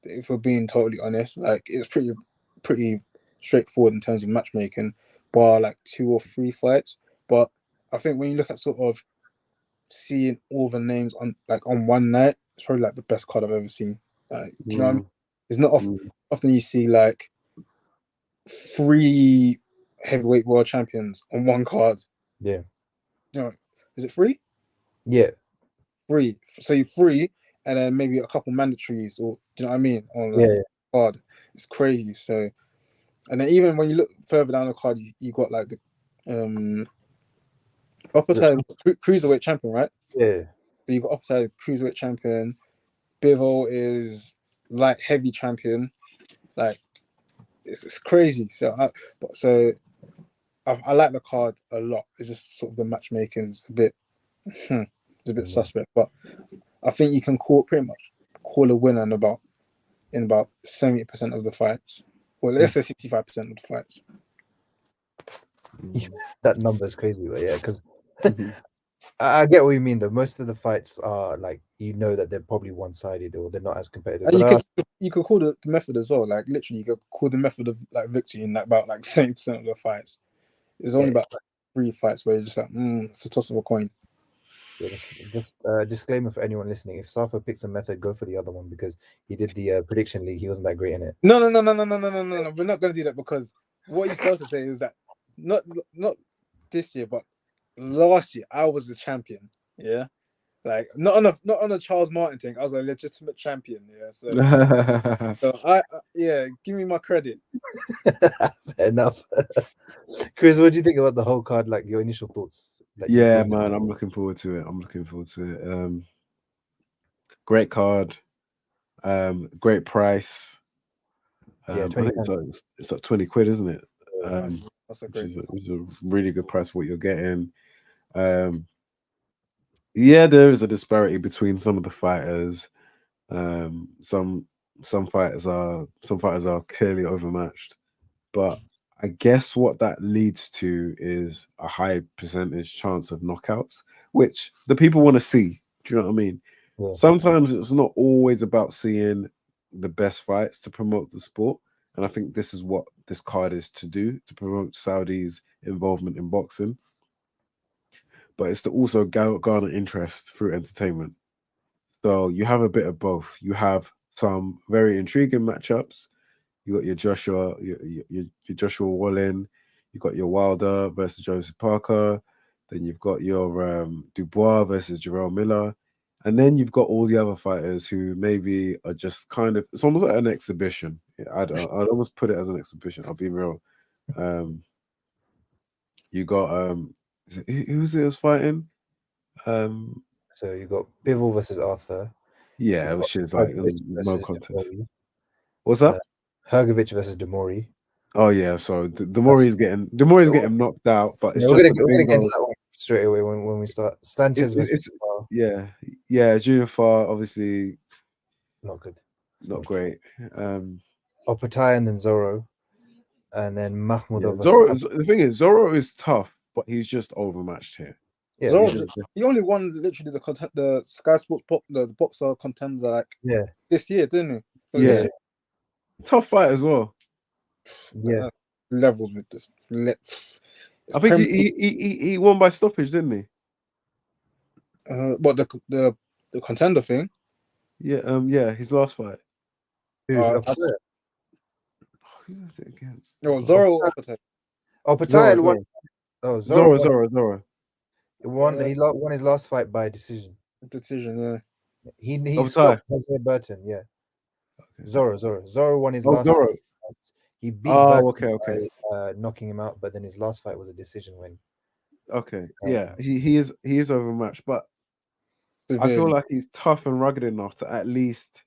Speaker 2: if we're being totally honest. Like it's pretty straightforward in terms of matchmaking, bar like 2 or 3 fights. But I think when you look at sort of seeing all the names on one night, it's probably like the best card I've ever seen. Like, do you know what I mean? It's not often you see like 3 heavyweight world champions on one card.
Speaker 1: Yeah.
Speaker 2: You know, is it 3?
Speaker 1: Yeah.
Speaker 2: 3. So you 3, and then maybe a couple mandatories, or do you know what I mean? On
Speaker 1: Yeah.
Speaker 2: card, it's crazy. So, and then even when you look further down the card, you got like the Oppenheimer cruiserweight champion, right?
Speaker 1: Yeah.
Speaker 2: So you got Oppenheimer cruiserweight champion. Bivol is light heavy champion. Like it's crazy. So I like the card a lot. It's just sort of the matchmaking's a bit suspect, but I think you can pretty much call a winner in about 70% of the fights. Well, let's say 65% of the fights.
Speaker 1: That number is crazy, but yeah, because I get what you mean. Though most of the fights are like, that they're probably one-sided or they're not as competitive.
Speaker 2: And you could call the method as well. Like literally, you could call the method of like victory in about like 70% of the fights. There's only about 3 fights where you're just like, it's a toss of a coin.
Speaker 1: Yeah, just disclaimer for anyone listening: if Safa picks a method, go for the other one because he did the prediction league. He wasn't that great in it.
Speaker 2: No. We're not going to do that because what you failed to say is that not this year, but last year I was the champion. Yeah, like not on a Charles Martin thing. I was a legitimate champion. Yeah, so I give me my credit.
Speaker 1: Fair enough. Chris, what do you think about the whole card? Like your initial thoughts?
Speaker 3: Yeah, man, I'm looking forward to it. Great card, great price.
Speaker 1: Yeah,
Speaker 3: I think it's like 20 quid, isn't it?
Speaker 2: That's a great.
Speaker 3: Which is a really good price for what you're getting. Yeah, there is a disparity between some of the fighters. Some fighters are clearly overmatched, but I guess what that leads to is a high percentage chance of knockouts, which the people want to see. Do you know what I mean?
Speaker 1: Yeah.
Speaker 3: Sometimes it's not always about seeing the best fights to promote the sport. And I think this is what this card is to do, to promote Saudi's involvement in boxing. But it's to also garner interest through entertainment. So you have a bit of both. You have some very intriguing matchups. You got your Joshua, your Joshua Wallin. You got your Wilder versus Joseph Parker. Then you've got your Dubois versus Jarrell Miller. And then you've got all the other fighters who maybe are just kind of, it's almost like an exhibition. I'd almost put it as an exhibition. I'll be real. You got Who was it was fighting?
Speaker 1: So you got Bivol versus Arthur.
Speaker 3: Yeah,
Speaker 1: You've
Speaker 3: which
Speaker 1: got
Speaker 3: is like
Speaker 1: Hrgovic
Speaker 3: no
Speaker 1: versus
Speaker 3: contest.
Speaker 1: Demori.
Speaker 3: What's
Speaker 1: Uh,
Speaker 3: that?
Speaker 1: Hrgovic versus Demori.
Speaker 3: Oh yeah, so
Speaker 1: That's
Speaker 3: Demori's getting knocked out, but it's
Speaker 1: yeah,
Speaker 3: just a
Speaker 1: we're gonna get into
Speaker 3: bingo.
Speaker 1: that one straight away when we start. Sanchez versus
Speaker 3: It's
Speaker 1: Duval,
Speaker 3: yeah, Junior Far obviously
Speaker 1: not good.
Speaker 3: not great.
Speaker 1: Opatai and then Zoro, and then
Speaker 3: Yeah,
Speaker 1: Mahmudov versus
Speaker 3: Zoro. The thing is, Zoro is tough, but he's just overmatched here.
Speaker 1: yeah,
Speaker 2: Zoro,
Speaker 1: yeah,
Speaker 2: he only won literally the Sky Sports the boxer contender like
Speaker 1: yeah,
Speaker 2: this year, didn't he? Or
Speaker 3: Yeah,
Speaker 2: this
Speaker 3: tough fight as well.
Speaker 1: yeah.
Speaker 2: year? Levels with this.
Speaker 3: I think he won by stoppage, didn't he?
Speaker 2: What the contender thing?
Speaker 3: Yeah, his last fight.
Speaker 1: Who's
Speaker 2: Uh,
Speaker 1: Opatai?
Speaker 3: Who was it against?
Speaker 2: No, Zoro or Opatai.
Speaker 1: Opatai won.
Speaker 3: Zoro.
Speaker 1: Oh, Zoro won.
Speaker 3: Zoro.
Speaker 1: He won his last fight by decision.
Speaker 2: Decision, yeah.
Speaker 1: He
Speaker 3: Overtime.
Speaker 1: stopped Jose Burton. Yeah,
Speaker 3: Okay.
Speaker 1: Zoro won his
Speaker 3: Oh,
Speaker 1: last.
Speaker 3: Zoro.
Speaker 1: Fights. He beat
Speaker 3: Oh,
Speaker 1: Burton
Speaker 3: okay.
Speaker 1: by knocking him out, but then his last fight was a decision win.
Speaker 3: Okay. Yeah, he is overmatched, but I feel
Speaker 2: Severely.
Speaker 3: like he's tough and rugged enough to at least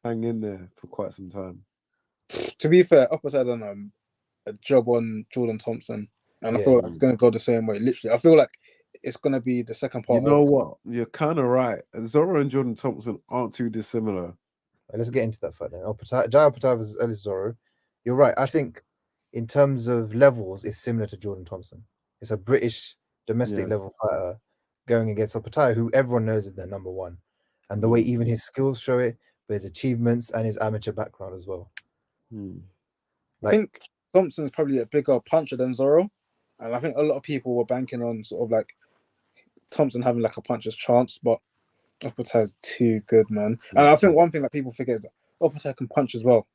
Speaker 3: hang in there for quite some time.
Speaker 2: To be fair, Opatai done a job on Jordan Thompson, and I
Speaker 1: Yeah.
Speaker 2: feel like it's gonna go the same way. Literally, I feel like it's gonna be the second
Speaker 3: You
Speaker 2: part
Speaker 3: know
Speaker 2: of.
Speaker 3: what? You're kind of right. Zoro and Jordan Thompson aren't too dissimilar.
Speaker 1: Let's get into that fight then. Jai Opatai versus Ellis Zoro. You're right. I think in terms of levels, it's similar to Jordan Thompson. It's a British domestic
Speaker 3: Yeah.
Speaker 1: level fighter going against Opatai, who everyone knows is their number one. And the way even his skills show it, but his achievements and his amateur background as well.
Speaker 2: I think Thompson's probably a bigger puncher than Zoro, and I think a lot of people were banking on sort of like Thompson having like a puncher's chance, but Opatai's too good, man. And I think one thing that people forget is that Opatai can punch as well.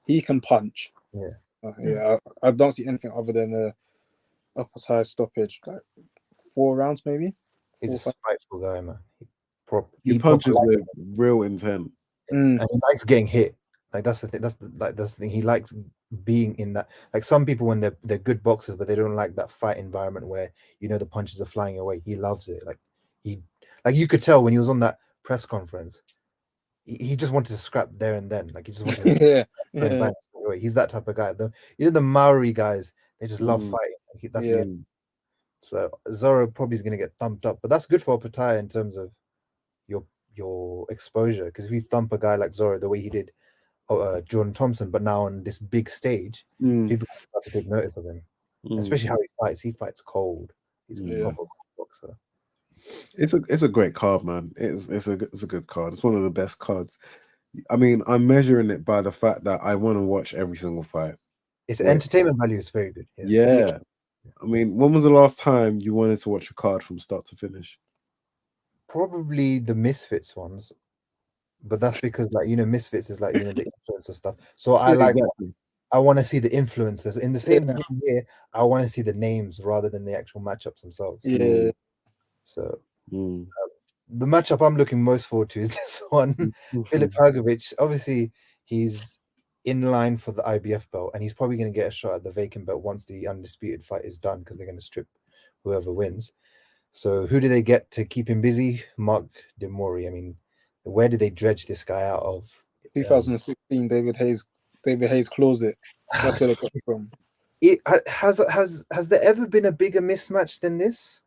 Speaker 2: He can punch.
Speaker 1: Yeah.
Speaker 2: I don't see anything other than a Opatai stoppage, like 4 rounds maybe.
Speaker 1: He's a spiteful guy, man.
Speaker 3: He punches with real intent,
Speaker 1: and he likes getting hit. Like that's the thing. That's the thing. He likes being in that. Like some people when they're good boxers, but they don't like that fight environment where the punches are flying away. He loves it. Like you could tell when he was on that press conference, he just wanted to scrap there and then. Like he just wanted to bang away. He's that type of guy. The Maori guys, they just love fighting. That's it. So Zoro probably is going to get thumped up, but that's good for Opatai in terms of your exposure. Because if you thump a guy like Zoro the way he did Jordan Thompson, but now on this big stage, people start to take notice of him, especially how he fights. He fights cold. He's a proper boxer.
Speaker 3: It's a great card, man. It's a good card. It's one of the best cards. I mean, I'm measuring it by the fact that I want to watch every single fight.
Speaker 1: Its entertainment value is very good.
Speaker 3: Yeah. I mean, when was the last time you wanted to watch a card from start to finish?
Speaker 1: Probably the Misfits ones, but that's because Misfits is like the influencer stuff. So I I want to see the influencers in the same year. I want to see the names rather than the actual matchups themselves.
Speaker 2: Yeah.
Speaker 1: So the matchup I'm looking most forward to is this one. Filip Hrgovic. Obviously, he's in line for the IBF belt, and he's probably going to get a shot at the vacant belt once the undisputed fight is done, because they're going to strip whoever wins. So who do they get to keep him busy? Mark Demori. I mean, where did they dredge this guy out of?
Speaker 2: 2016, David Hayes closet. That's where they got from.
Speaker 1: Has there ever been a bigger mismatch than this?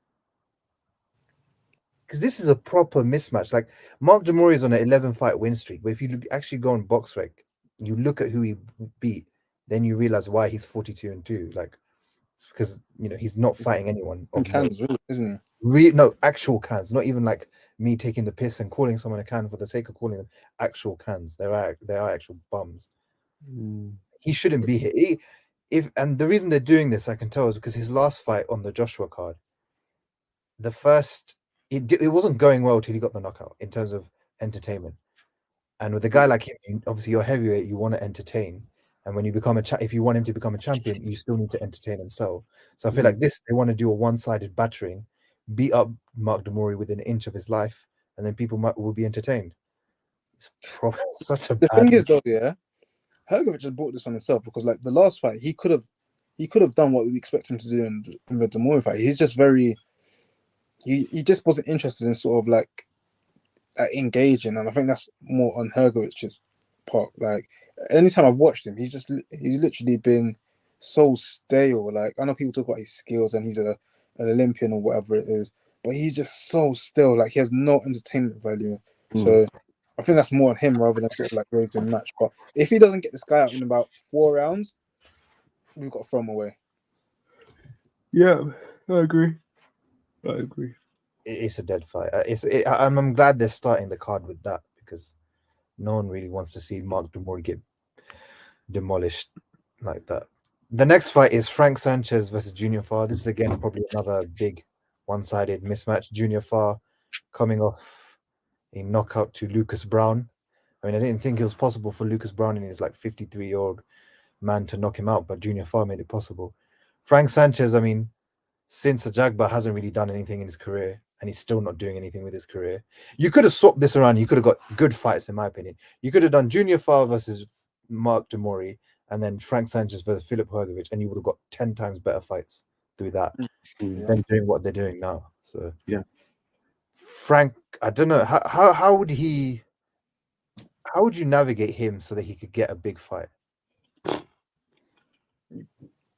Speaker 1: Because this is a proper mismatch. Like Mark Demori is on an 11-fight win streak, but if you actually go on BoxRec, you look at who he beat, then you realize why he's 42-2. Like it's because he's not fighting anyone.
Speaker 2: Cans, really, isn't he?
Speaker 1: No, actual cans, not even like me taking the piss and calling someone a can for the sake of calling them actual cans. They are actual bums. He shouldn't be here. And the reason they're doing this, I can tell, is because his last fight on the Joshua card, it wasn't going well till he got the knockout in terms of entertainment. And with a guy like him, obviously you're heavyweight, you want to entertain. And when you become if you want him to become a champion, you still need to entertain and sell. So I feel like they want to do a one-sided battering, beat up Mark Demori within an inch of his life, and then people will be entertained. It's probably such a
Speaker 2: the thing is though, Hrgovic just brought this on himself, because like the last fight, he could have done what we expect him to do in the Demori fight. He's just very he just wasn't interested in sort of like engaging, and I think that's more on Hergovich's part. Like anytime I've watched him, he's literally been so stale. Like I know people talk about his skills and he's an Olympian or whatever it is, but he's just so still. Like he has no entertainment value. So I think that's more on him rather than sort of like where he's been matched. But if he doesn't get this guy out in about 4 rounds, we've got to throw him away.
Speaker 3: Yeah, I agree.
Speaker 1: It's a dead fight. I'm glad they're starting the card with that because no one really wants to see Mark Demore get demolished like that. The next fight is Frank Sanchez versus Junior Farr. This is again probably another big one-sided mismatch. Junior Farr coming off a knockout to Lucas Brown. I mean, I didn't think it was possible for Lucas Brown in his like 53-year-old man to knock him out, but Junior Farr made it possible. Frank Sanchez, I mean, since Ajagba hasn't really done anything in his career, and he's still not doing anything with his career. You could have swapped this around. You could have got good fights, in my opinion. You could have done Junior Farr versus Mark Demore, and then Frank Sanchez versus Filip Hrgović, and you would have got 10 times better fights through that than doing what they're doing now. So
Speaker 3: yeah,
Speaker 1: Frank, I don't know how would you navigate him so that he could get a big fight?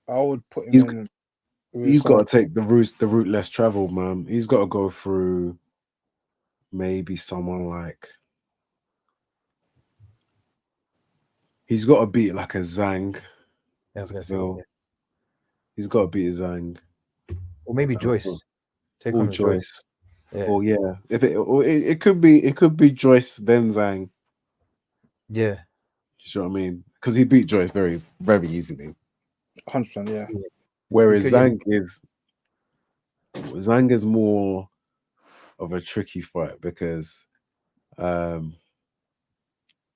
Speaker 2: I would put him in.
Speaker 3: He's got to take the route less traveled, man. He's got to go through maybe someone like. He's got to beat like a Zhang.
Speaker 1: I was gonna say,
Speaker 3: yeah. He's got to beat a Zhang.
Speaker 1: Or maybe Joyce.
Speaker 3: Take on Joyce.
Speaker 1: Yeah.
Speaker 3: Or yeah, if it could be Joyce then Zhang.
Speaker 1: Yeah.
Speaker 3: You know what I mean? Because he beat Joyce very, very easily.
Speaker 2: 100%, yeah.
Speaker 3: Whereas Zhang is more of a tricky fight because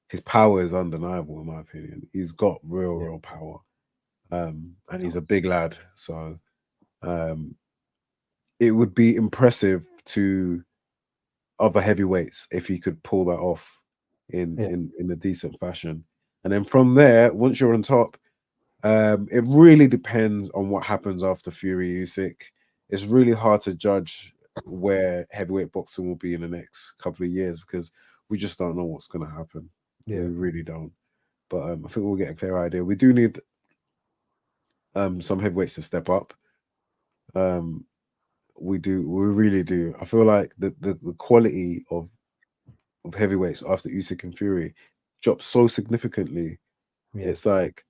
Speaker 3: his power is undeniable, in my opinion. He's got real power. And he's a big lad. So it would be impressive to other heavyweights if he could pull that off in a decent fashion. And then from there, once you're on top, it really depends on what happens after Fury Usyk. It's really hard to judge where heavyweight boxing will be in the next couple of years because we just don't know what's going to happen. Yeah, we really don't. But I think we'll get a clear idea. We do need some heavyweights to step up. We really do. I feel like the quality of heavyweights after Usyk and Fury dropped so significantly. Yeah. It's like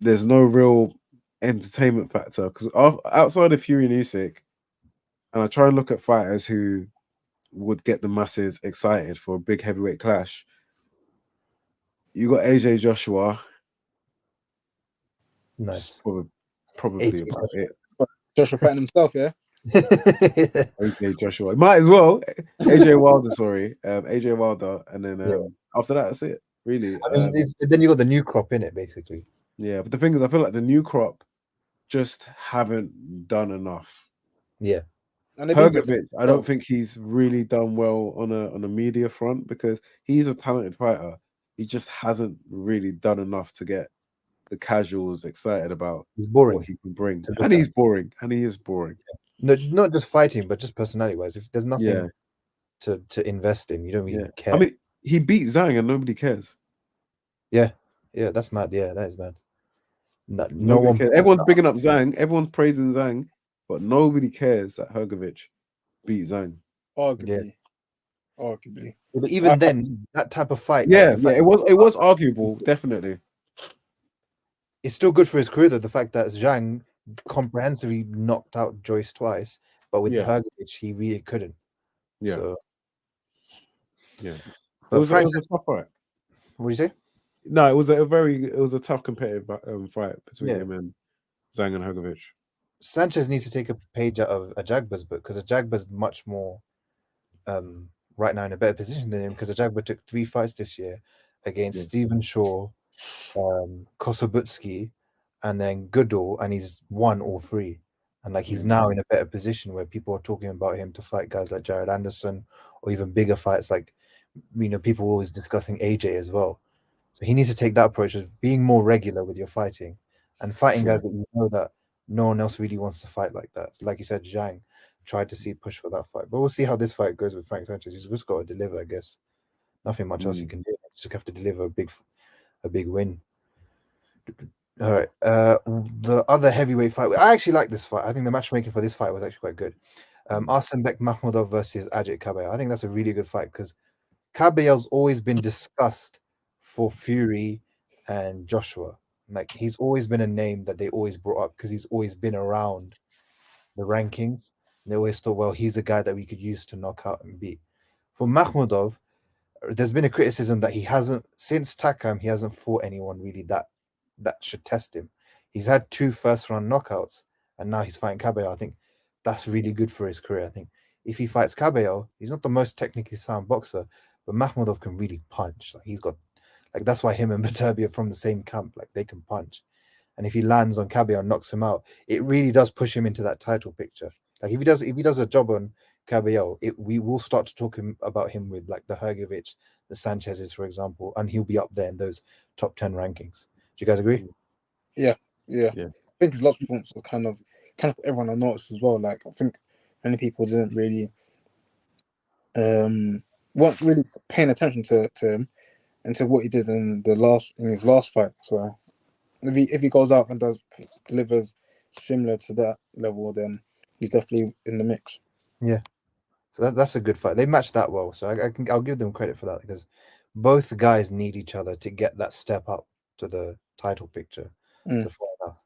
Speaker 3: there's no real entertainment factor because outside of Fury and Usyk, and I try and look at fighters who would get the masses excited for a big heavyweight clash. You got AJ Joshua.
Speaker 1: Nice.
Speaker 3: Probably about it.
Speaker 2: Joshua fighting himself, yeah.
Speaker 3: AJ Joshua might as well. AJ Wilder, sorry, AJ Wilder, and then after that, that's it. Really.
Speaker 1: I mean, then you got the new crop in it, basically.
Speaker 3: Yeah, but the thing is, I feel like the new crop just haven't done enough.
Speaker 1: Yeah.
Speaker 2: And
Speaker 3: Hrgović, I don't think he's really done well on a media front because he's a talented fighter. He just hasn't really done enough to get the casuals excited about what he can bring. And he's boring. And he is boring.
Speaker 1: No, not just fighting, but just personality-wise. If there's nothing to invest in, you don't really care.
Speaker 3: I mean, he beat Zhang and nobody cares.
Speaker 1: Yeah, that's mad. Yeah, that is mad.
Speaker 3: No one cares. Everyone's bigging up Zhang. Everyone's praising Zhang, but nobody cares that Hrgović beat Zhang.
Speaker 2: Arguably.
Speaker 1: But even then, that type of fight.
Speaker 3: It was arguable, definitely.
Speaker 1: It's still good for his career, though. The fact that Zhang comprehensively knocked out Joyce twice, but with Hrgović, he really couldn't.
Speaker 3: Yeah.
Speaker 1: So,
Speaker 3: But it was a tough fight.
Speaker 1: What do you say?
Speaker 3: No, it was a tough competitive fight between him and Zhang and Hrgović.
Speaker 1: Sanchez needs to take a page out of Ajagba's book because Ajagba's much more right now in a better position than him because Ajagba took 3 fights this year against Stephen Shaw, Kosobutsky, and then Goodall, and he's won all 3. And like he's now in a better position where people are talking about him to fight guys like Jared Anderson or even bigger fights like, people are always discussing AJ as well. So he needs to take that approach of being more regular with your fighting and fighting guys that you know that no one else really wants to fight like that. So like you said, Zhang. tried to see push for that fight. But we'll see how this fight goes with Frank Sanchez. He's just got to deliver, I guess. Nothing much else you can do. Just have to deliver a big win. All right. The other heavyweight fight. I actually like this fight. I think the matchmaking for this fight was actually quite good. Arsenbek Makhmudov versus Ajit Kabaya. I think that's a really good fight because Kabaya's always been discussed for Fury and Joshua. Like he's always been a name that they always brought up because he's always been around the rankings. They always thought, well, he's a guy that we could use to knock out and beat. For Makhmudov, there's been a criticism that he hasn't since Takam, he hasn't fought anyone really that should test him. He's had 2 first-round knockouts, and now he's fighting Cabello. I think that's really good for his career. I think if he fights Cabello, he's not the most technically sound boxer, but Makhmudov can really punch. Like he's got, like that's why him and Beterbiev are from the same camp. Like they can punch, and if he lands on Cabello and knocks him out, it really does push him into that title picture. Like if he does a job on Cabello, we will start to talk about him with like the Hrgovic, the Sanchez's, for example, and he'll be up there in those top 10 rankings. Do you guys agree?
Speaker 2: Yeah. I think his last performance was kind of put everyone on notice as well. Like I think many people didn't really weren't really paying attention to him until what he did in his last fight. So if he goes out and delivers similar to that level, then he's definitely in the mix.
Speaker 1: Yeah. So that's a good fight. They matched that well. So I'll give them credit for that because both guys need each other to get that step up to the title picture. So fair enough.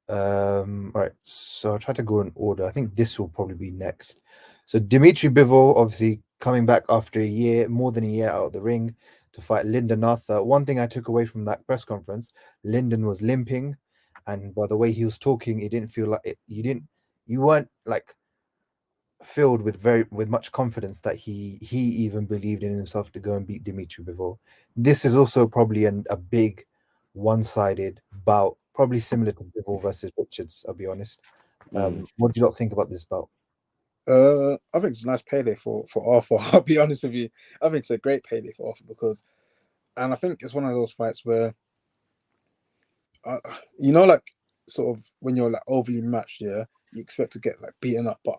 Speaker 1: All right. So I'll try to go in order. I think this will probably be next. So Dimitri Bivol, obviously coming back after more than a year out of the ring to fight Lyndon Arthur. One thing I took away from that press conference, Lyndon was limping, and by the way he was talking, it didn't feel like you weren't like filled with much confidence that he even believed in himself to go and beat Dimitri Bivol. This is also probably a big one-sided bout, probably similar to Bivol versus Richards, I'll be honest. What do you not think about this bout?
Speaker 2: I think it's a nice payday for Arthur. I'll be honest with you. I think it's a great payday for Arthur and I think it's one of those fights where, like sort of when you're like overly matched, you expect to get like beaten up, but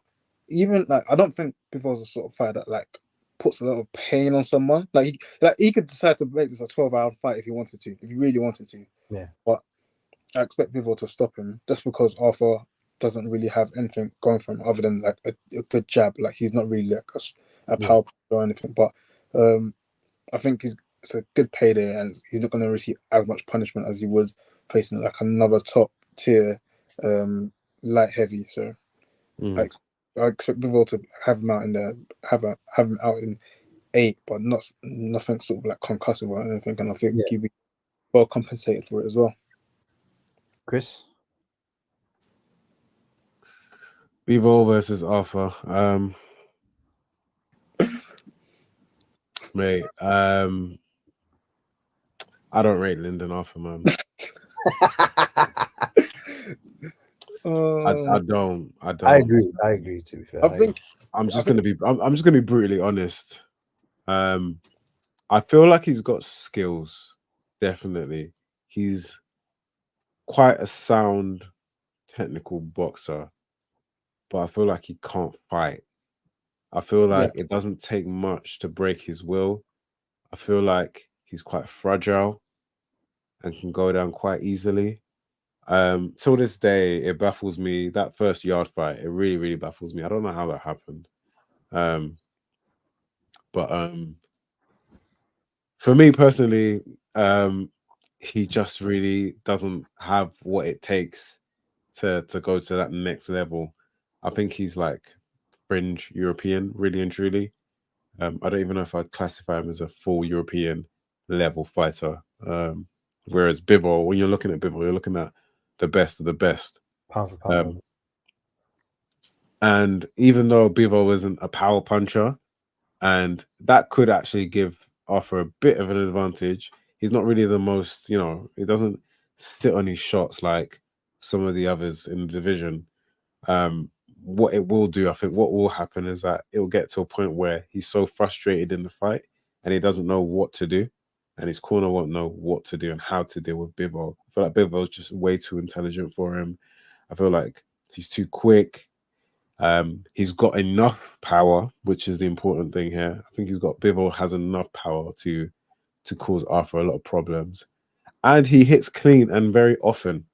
Speaker 2: even like I don't think Bivol's a sort of fight that like puts a lot of pain on someone. Like he could decide to make this a 12-hour fight if he wanted to, if he really wanted to.
Speaker 1: Yeah.
Speaker 2: But I expect Bivol to stop him just because Arthur doesn't really have anything going for him other than like a good jab. Like he's not really like a power or anything. But I think it's a good payday, and he's not going to receive as much punishment as he would facing like another top tier light heavy. So I expect Bivol to have him out in there, have him out in 8, but nothing sort of like concussive or anything. And I think he'll be well compensated for it as well.
Speaker 1: Chris?
Speaker 3: Bivol versus Arthur. Mate, I don't rate Lyndon Arthur, man. I don't.
Speaker 1: I agree. To be fair,
Speaker 3: I'm just gonna be brutally honest. I feel like he's got skills. Definitely, he's quite a sound technical boxer, but I feel like he can't fight. I feel like it doesn't take much to break his will. I feel like he's quite fragile and can go down quite easily. Till this day, it baffles me. That first yard fight, it really, really baffles me. I don't know how that happened. But for me personally, he just really doesn't have what it takes to go to that next level. I think he's like fringe European, really and truly. I don't even know if I'd classify him as a full European level fighter. Whereas Bivol, when you're looking at Bivol, you're looking at the best of the best.
Speaker 1: Pound for pound.
Speaker 3: And even though Bivol isn't a power puncher, and that could actually give Arthur a bit of an advantage, he's not really the most, he doesn't sit on his shots like some of the others in the division. What it will do, I think what will happen is that it will get to a point where he's so frustrated in the fight and he doesn't know what to do, and his corner won't know what to do and how to deal with Bivol. I feel like Bivol is just way too intelligent for him. I feel like he's too quick. He's got enough power, which is the important thing here. I think Bivol has enough power to cause Arthur a lot of problems, and he hits clean and very often.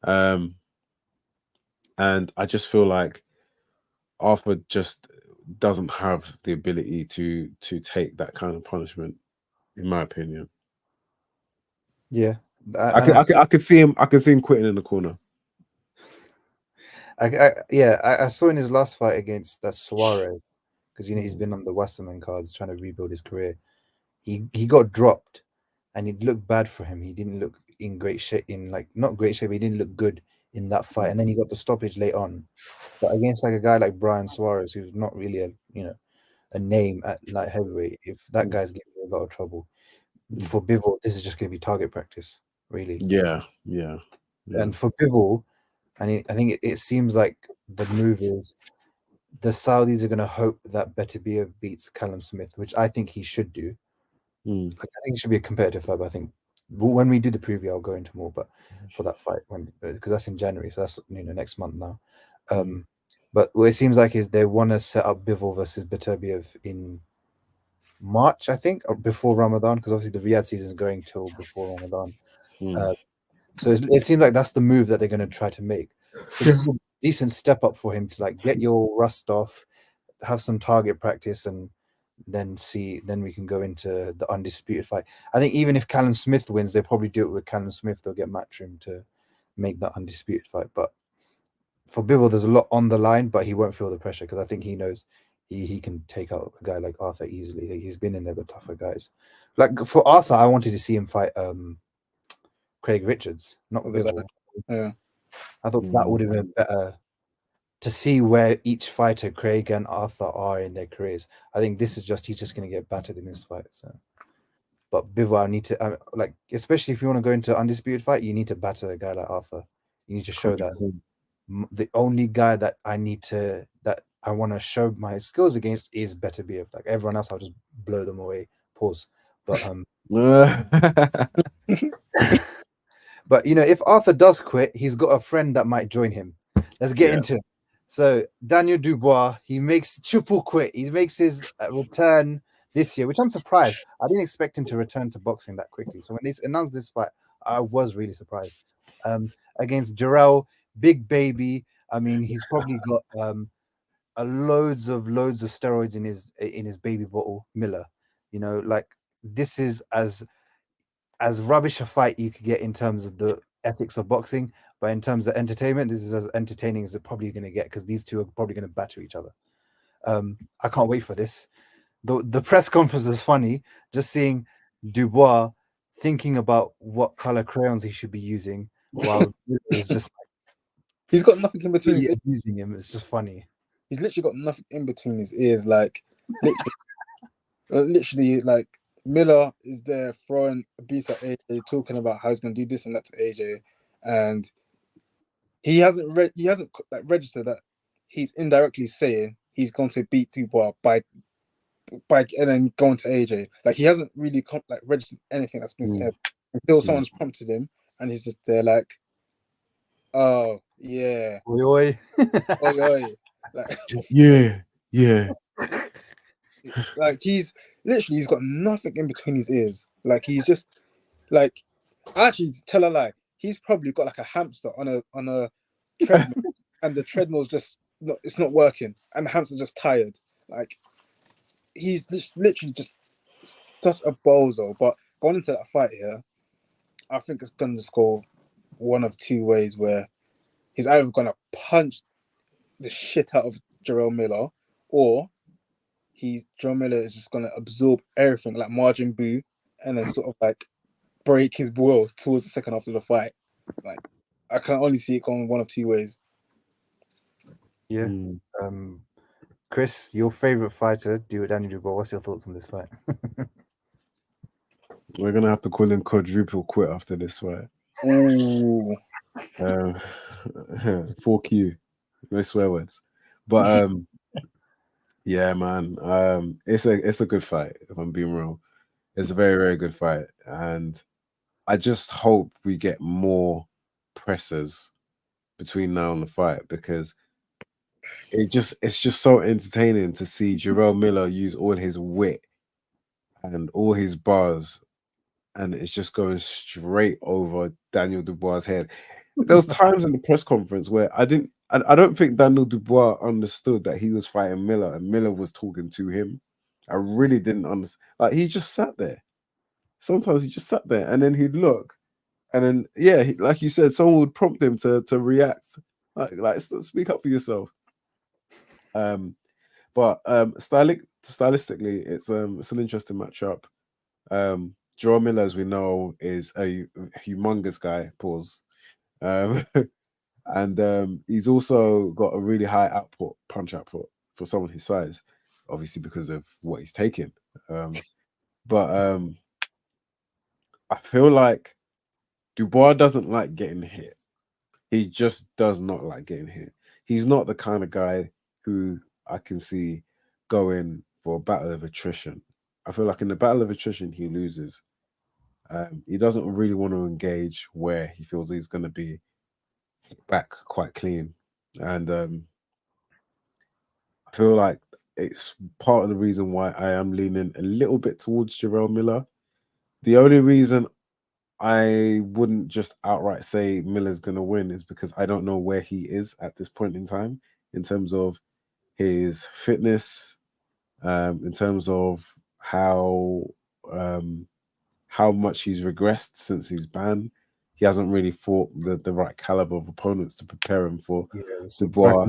Speaker 3: And I just feel like Arthur just doesn't have the ability to take that kind of punishment, in my opinion.
Speaker 1: Yeah,
Speaker 3: I could see him. I could see him quitting in the corner.
Speaker 1: I saw in his last fight against that Suarez, because he's been on the Wasserman cards trying to rebuild his career. He got dropped, and it looked bad for him. He didn't look in great shape, not great shape. He didn't look good in that fight, and then he got the stoppage late on. But against like a guy like Brian Suarez, who's not really a name at light heavyweight, if that guy's giving you a lot of trouble, for Bivol, this is just going to be target practice, really.
Speaker 3: Yeah.
Speaker 1: And for Bivol, I think it seems like the move is the Saudis are going to hope that Beterbiev beats Callum Smith, which I think he should do. Like, I think it should be a competitive fight. But I think when we do the preview, I'll go into more. But for that fight, because that's in January, so that's next month now. But what it seems like is they want to set up Bivol versus Beterbiev in March, I think, or before Ramadan, because obviously the Riyadh season is going till before Ramadan. So it seems like that's the move that they're going to try to make. So this is a decent step up for him to like get your rust off, have some target practice, and then we can go into the undisputed fight. I think even if Callum Smith wins, they probably do it with Callum Smith. They'll get Matchroom to make that undisputed fight. But for Bivol, there's a lot on the line, but he won't feel the pressure because I think he knows he can take out a guy like Arthur easily. Like, he's been in there with tougher guys. Like for Arthur, I wanted to see him fight Craig Richards, not Bivol.
Speaker 2: Yeah.
Speaker 1: I thought that would have been better to see where each fighter, Craig and Arthur, are in their careers. I think this is he's just going to get battered in this fight. So, but Bivol, I need to especially if you want to go into undisputed fight, you need to batter a guy like Arthur. You need to show that the only guy that I want to show my skills against is Beterbiev. Like everyone else, I'll just blow them away. Pause. But but if Arthur does quit, he's got a friend that might join him. Let's get into it. So Daniel Dubois, he makes triple quit. He makes his return this year, which I'm surprised. I didn't expect him to return to boxing that quickly. So when they announced this fight, I was really surprised. Against Jarrell, big baby. I mean, he's probably got loads of steroids in his baby bottle, Miller. Like this is as rubbish a fight you could get in terms of the ethics of boxing, but in terms of entertainment, this is as entertaining as they're probably going to get because these two are probably going to batter each other. I can't wait for this. The press conference is funny, just seeing Dubois thinking about what color crayons he should be using while it's just
Speaker 2: he's got nothing in between
Speaker 1: really abusing him. It's just funny.
Speaker 2: He's literally got nothing in between his ears, like literally like Miller is there throwing abuse at AJ, talking about how he's going to do this and that to AJ, and he hasn't registered that he's indirectly saying he's going to beat Dubois by and then going to AJ. Like he hasn't really registered anything that's been said until someone's prompted him, and he's just there like, oh yeah,
Speaker 1: oi.
Speaker 2: Like
Speaker 3: yeah.
Speaker 2: Like he's got nothing in between his ears. Like he's just like, actually, to tell a lie, he's probably got like a hamster on a treadmill, and the treadmill's just it's not working, and the hamster's just tired. Like he's literally just such a bozo. But going into that fight here, I think it's going to go one of two ways, where he's either going to punch the shit out of Jarrell Miller, or John Miller is just going to absorb everything like Margin Boo, and then sort of like break his will towards the second half of the fight. Like I can only see it going one of two ways.
Speaker 1: Yeah. Chris, your favorite fighter, Daniel Dubois. What's your thoughts on this fight?
Speaker 3: We're gonna have to call him quadruple quit after this fight.
Speaker 2: Ooh.
Speaker 3: 4Q, no swear words. But yeah, man, it's a good fight. If I'm being real, it's a very, very good fight, and I just hope we get more pressers between now and the fight, because it's just so entertaining to see Jarrell Miller use all his wit and all his bars, and it's just going straight over Daniel Dubois' head. There was times in the press conference where I don't think Daniel Dubois understood that he was fighting Miller and Miller was talking to him. I really didn't understand. Like, he just sat there. Sometimes he just sat there and then he'd look, and then like you said, someone would prompt him to react. Like speak up for yourself. But stylistically, it's an interesting matchup. Joe Miller, as we know, is a humongous guy. Pause. And he's also got a really high punch output for someone his size, obviously because of what he's taking. But I feel like Dubois doesn't like getting hit. He just does not like getting hit. He's not the kind of guy who I can see going for a battle of attrition. I feel like in the battle of attrition, he loses. He doesn't really want to engage where he feels he's going to be back quite clean. And I feel like it's part of the reason why I am leaning a little bit towards Jarrell Miller. The only reason I wouldn't just outright say Miller's going to win is because I don't know where he is at this point in time in terms of his fitness, in terms of how much he's regressed since he's banned. He hasn't really fought the right caliber of opponents to prepare him for Dubois.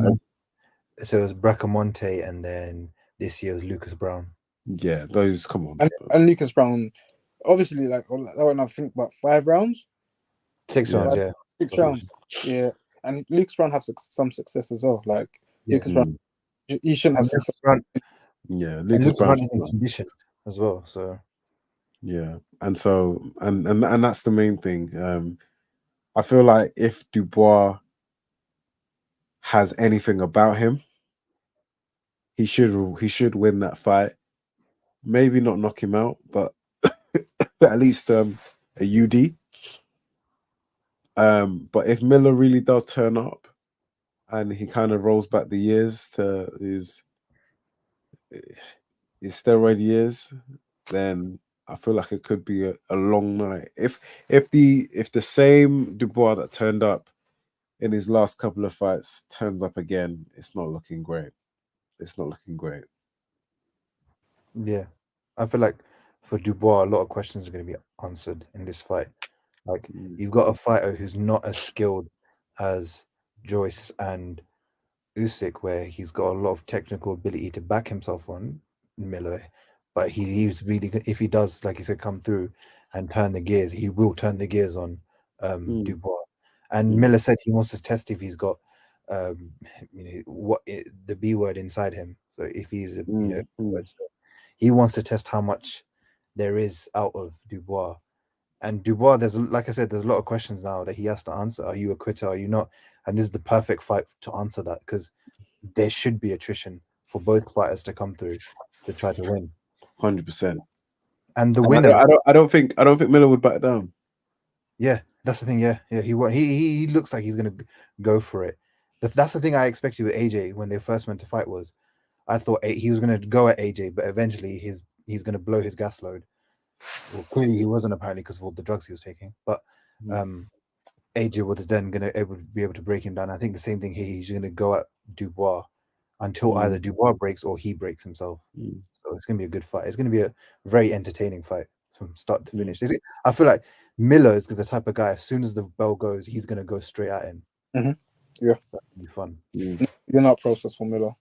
Speaker 1: So it was Bracamonte, and then this year was Lucas Brown.
Speaker 3: Yeah, those, come on.
Speaker 2: And Lucas Brown, obviously, like when I think about 5 rounds,
Speaker 1: 6 rounds, yeah.
Speaker 2: 6 rounds, yeah. And Lucas Brown has some success as well. Like Lucas Brown, he shouldn't have success.
Speaker 3: Yeah,
Speaker 1: Lucas Brown is in condition as well, so
Speaker 3: yeah, and so and that's the main thing. I feel like if Dubois has anything about him, he should win that fight. Maybe not knock him out, but at least a UD. But if Miller really does turn up and he kind of rolls back the years to his steroid years, then I feel like it could be a long night. If the same Dubois that turned up in his last couple of fights turns up again, it's not looking great. It's not looking great.
Speaker 1: Yeah, I feel like for Dubois, a lot of questions are going to be answered in this fight. Like, you've got a fighter who's not as skilled as Joyce and Usyk, where he's got a lot of technical ability to back himself on Miller, but he's really good. If he does, like you said, come through and turn the gears, he will turn the gears on Dubois. And Miller said he wants to test if he's got the B word inside him. So if he's so he wants to test how much there is out of Dubois. And Dubois, like I said, there's a lot of questions now that he has to answer. Are you a quitter? Are you not? And this is the perfect fight to answer that, because there should be attrition for both fighters to come through to try to win.
Speaker 3: 100%.
Speaker 1: And the winner,
Speaker 3: I don't think Miller would back down.
Speaker 1: Yeah, that's the thing. Yeah, he won't. He looks like he's gonna go for it. That's the thing I expected with AJ when they first went to fight. Was I thought he was gonna go at AJ, but eventually he's gonna blow his gas load. Well, clearly he wasn't, apparently, because of all the drugs he was taking. But AJ was then gonna be able to break him down. I think the same thing here. He's gonna go at Dubois until either Dubois breaks or he breaks himself. So it's gonna be a good fight. It's gonna be a very entertaining fight from start to finish. I feel like Miller is the type of guy, as soon as the bell goes, he's gonna go straight at him.
Speaker 2: Yeah,
Speaker 1: that'll be fun.
Speaker 2: You're not process for Miller.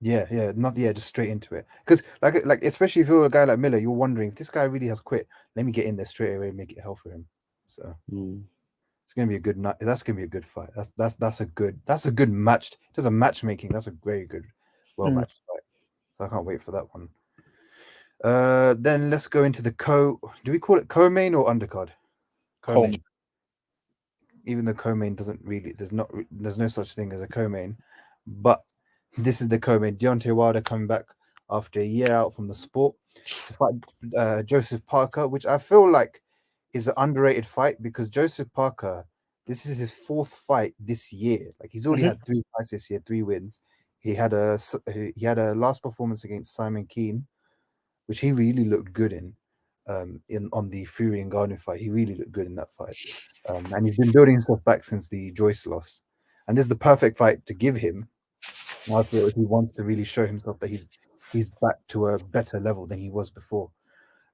Speaker 1: Just straight into it. Because like especially if you're a guy like Miller, you're wondering if this guy really has quit. Let me get in there straight away and make it hell for him. So it's gonna be a good night. That's gonna be a good fight. That's a good match. In terms of matchmaking, that's a very good, well matched fight. So I can't wait for that one. Then let's go into the do we call it co-main or undercard? Co-main. Even though co-main doesn't really, there's no such thing as a co-main, but this is the co-main. Deontay Wilder coming back after a year out from the sport to fight Joseph Parker, which I feel like is an underrated fight, because Joseph Parker, this is his 4th fight this year. Like he's already had 3 fights this year, 3 wins. He had a last performance against Simon Keane, which he really looked good in on the Fury and Ngannou fight. He really looked good in that fight, and he's been building himself back since the Joyce loss. And this is the perfect fight to give him. I feel if he wants to really show himself that he's back to a better level than he was before.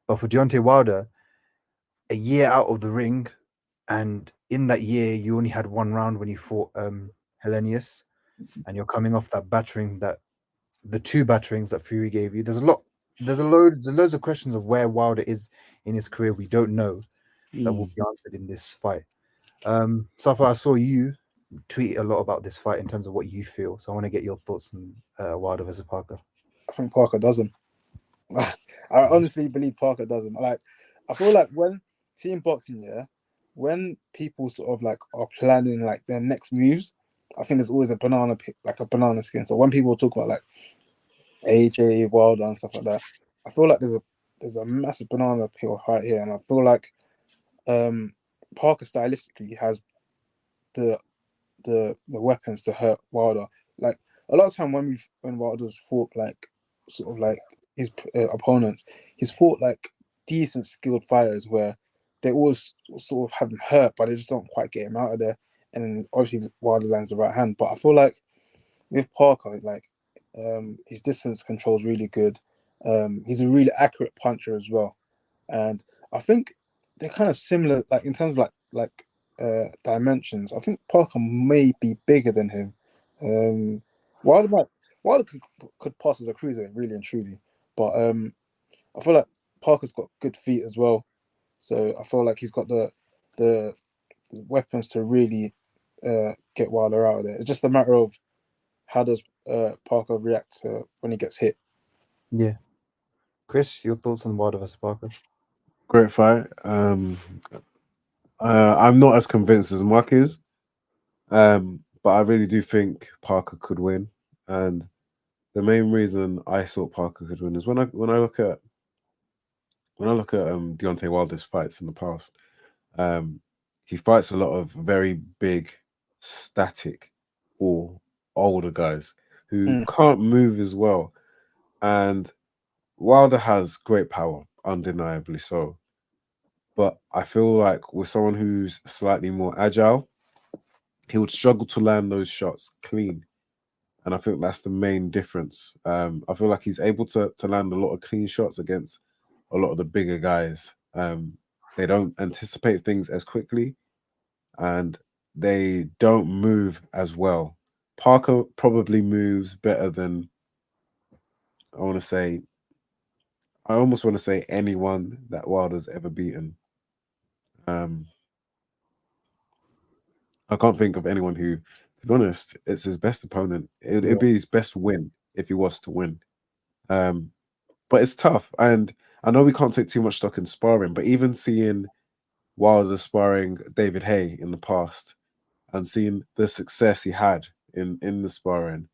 Speaker 1: But for Deontay Wilder, a year out of the ring, and in that year you only had 1 round when you fought Hellenius, and you're coming off that battering, that the 2 batterings that Fury gave you. There's loads of questions of where Wilder is in his career we don't know that will be answered in this fight. Safa, I saw you tweet a lot about this fight in terms of what you feel, so I want to get your thoughts on Wilder versus Parker.
Speaker 2: I think Parker does him. I honestly believe Parker does him. Like, I feel like when seeing boxing, when people sort of like are planning like their next moves, I think there's always a banana skin. So when people talk about like AJ Wilder and stuff like that, I feel like there's a massive banana peel right here, and I feel like Parker stylistically has the weapons to hurt Wilder. Like a lot of time when Wilder's fought like sort of like his opponents, he's fought like decent skilled fighters where they always sort of have him hurt, but they just don't quite get him out of there. And then obviously Wilder lands the right hand. But I feel like with Parker, like his distance control is really good. He's a really accurate puncher as well, and I think they're kind of similar, like in terms of like dimensions. I think Parker may be bigger than him. Wilder could pass as a cruiser, really and truly, but I feel like Parker's got good feet as well, so I feel like he's got the weapons to really get Wilder out of there. It's just a matter of how does Parker react to when he gets hit.
Speaker 1: Yeah, Chris, your thoughts on Wilder versus Parker?
Speaker 3: Great fight. I'm not as convinced as Mark is, but I really do think Parker could win. And the main reason I thought Parker could win is when I look at Deontay Wilder's fights in the past, he fights a lot of very big, static, or older guys who can't move as well. And Wilder has great power, undeniably so. But I feel like with someone who's slightly more agile, he would struggle to land those shots clean. And I think that's the main difference. I feel like he's able to land a lot of clean shots against a lot of the bigger guys. They don't anticipate things as quickly, and they don't move as well. Parker probably moves better than I almost want to say anyone that Wilder's ever beaten. I can't think of anyone who, to be honest, it's his best opponent. It'd be his best win if he was to win. But it's tough, and I know we can't take too much stock in sparring, but even seeing Wilder sparring David Haye in the past and seeing the success he had in the sparring,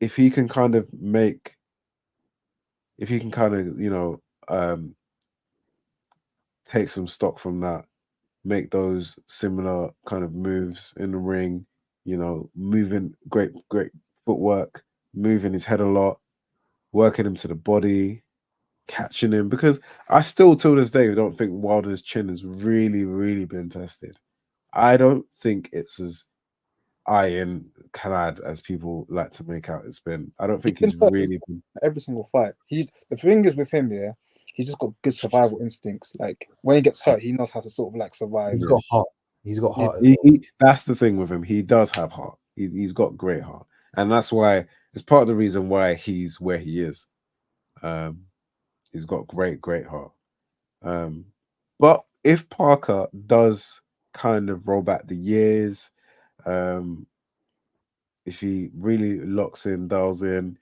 Speaker 3: if he can kind of take some stock from that, make those similar kind of moves in the ring, moving great footwork, moving his head a lot, working him to the body, catching him, because I still till this day don't think Wilder's chin has really, really been tested. I don't think it's as ironclad as people like to make out it's been. I don't think he's really been
Speaker 2: every single fight. The thing is with him, he's just got good survival instincts. Like when he gets hurt, he knows how to sort of like survive.
Speaker 1: He's got heart. He's got heart.
Speaker 3: That's the thing with him. He does have heart. He's got great heart, and that's why it's part of the reason why he's where he is. He's got great heart. But if Parker does kind of roll back the years, if he really locks in, dials in,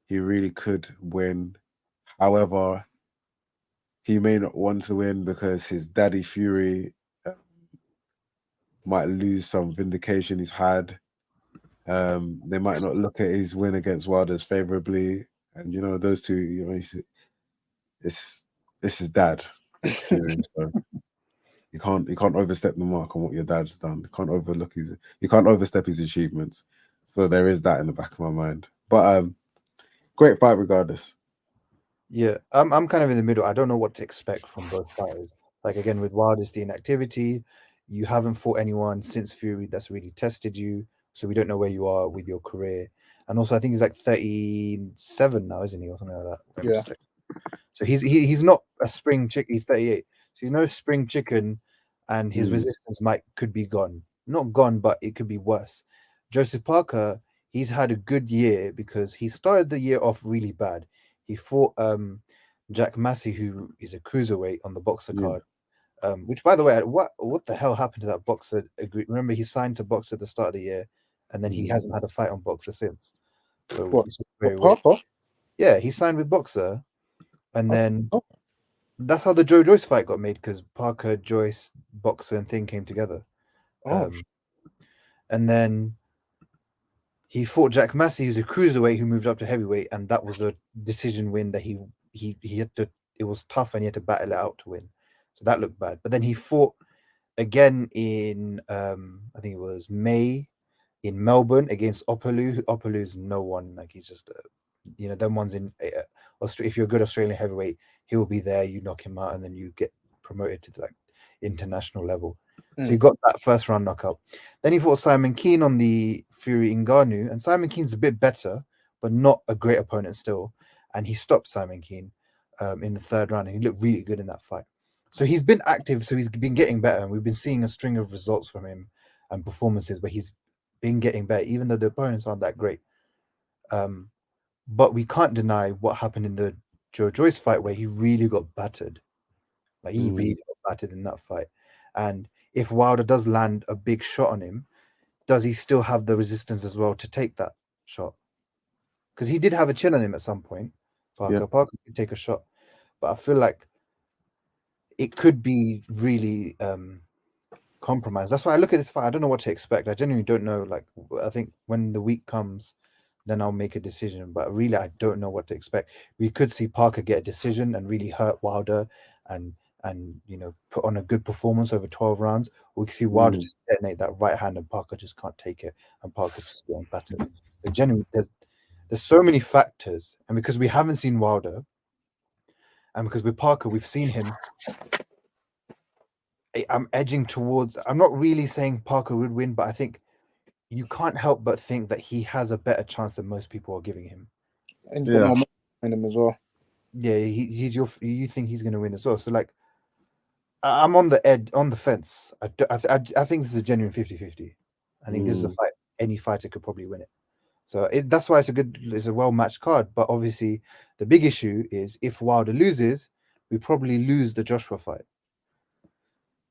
Speaker 3: he really could win. However, he may not want to win because his daddy Fury might lose some vindication he's had. They might not look at his win against Wilder as favorably, and those two, this is dad. Fury, so You can't overstep the mark on what your dad's done. You can't overstep his achievements. So there is that in the back of my mind. But great fight regardless.
Speaker 1: Yeah, I'm kind of in the middle. I don't know what to expect from both fighters. Like again, with Wilder, it's the inactivity. You haven't fought anyone since Fury that's really tested you, so we don't know where you are with your career. And also, I think he's like 37 now, isn't he, or something like that? Let me
Speaker 2: Yeah.
Speaker 1: just check. So he's not a spring chicken. He's 38, so he's no spring chicken, and his resistance could be gone. Not gone, but it could be worse. Joseph Parker, he's had a good year because he started the year off really bad. He fought Jack Massey, who is a cruiserweight on the Boxer card. Which, by the way, what the hell happened to that Boxer? Remember, he signed to Boxer at the start of the year, and then he hasn't had a fight on Boxer since. So
Speaker 2: What?
Speaker 1: it's very weird.
Speaker 2: Parker?
Speaker 1: Yeah, he signed with Boxer, and then
Speaker 2: Oh.
Speaker 1: that's how the Joe Joyce fight got made, because Parker, Joyce, Boxer, and Thing came together.
Speaker 2: Oh.
Speaker 1: And then he fought Jack Massey, who's a cruiserweight who moved up to heavyweight, and that was a decision win that he had to. It was tough, and he had to battle it out to win. So that looked bad. But then he fought again in I think it was May in Melbourne against Opalu. Opalu's no one. Like, he's just them ones in Australia. If you're a good Australian heavyweight, he will be there. You knock him out, and then you get promoted to the international level. So he got that first round knockout. Then he fought Simon Keane on the Fury Ngannou, and Simon Keane's a bit better, but not a great opponent still. And he stopped Simon Keane in the third round, and he looked really good in that fight. So he's been active, so he's been getting better, and we've been seeing a string of results from him and performances where he's been getting better, even though the opponents aren't that great. But we can't deny what happened in the Joe Joyce fight, where he really got battered. Like, he really got battered in that fight. And if Wilder does land a big shot on him, does he still have the resistance as well to take that shot? Because he did have a chin on him at some point. Parker could take a shot, but I feel like it could be really compromised. That's why I look at this fight. I don't know what to expect. I genuinely don't know. Like, I think when the week comes, then I'll make a decision. But really, I don't know what to expect. We could see Parker get a decision and really hurt Wilder, and put on a good performance over 12 rounds. We can see Wilder just detonate that right hand, and Parker just can't take it, and Parker just getting battered. But genuinely, there's so many factors, and because we haven't seen Wilder, and because with Parker we've seen him, I'm edging towards. I'm not really saying Parker would win, but I think you can't help but think that he has a better chance than most people are giving him.
Speaker 2: And he's got more money in him as well.
Speaker 1: Yeah, you think he's going to win as well. So, like, I'm on the edge, on the fence. I think this is a genuine 50-50. I think this is a fight. Any fighter could probably win it. So that's why it's a well-matched card. But obviously, the big issue is if Wilder loses, we probably lose the Joshua fight.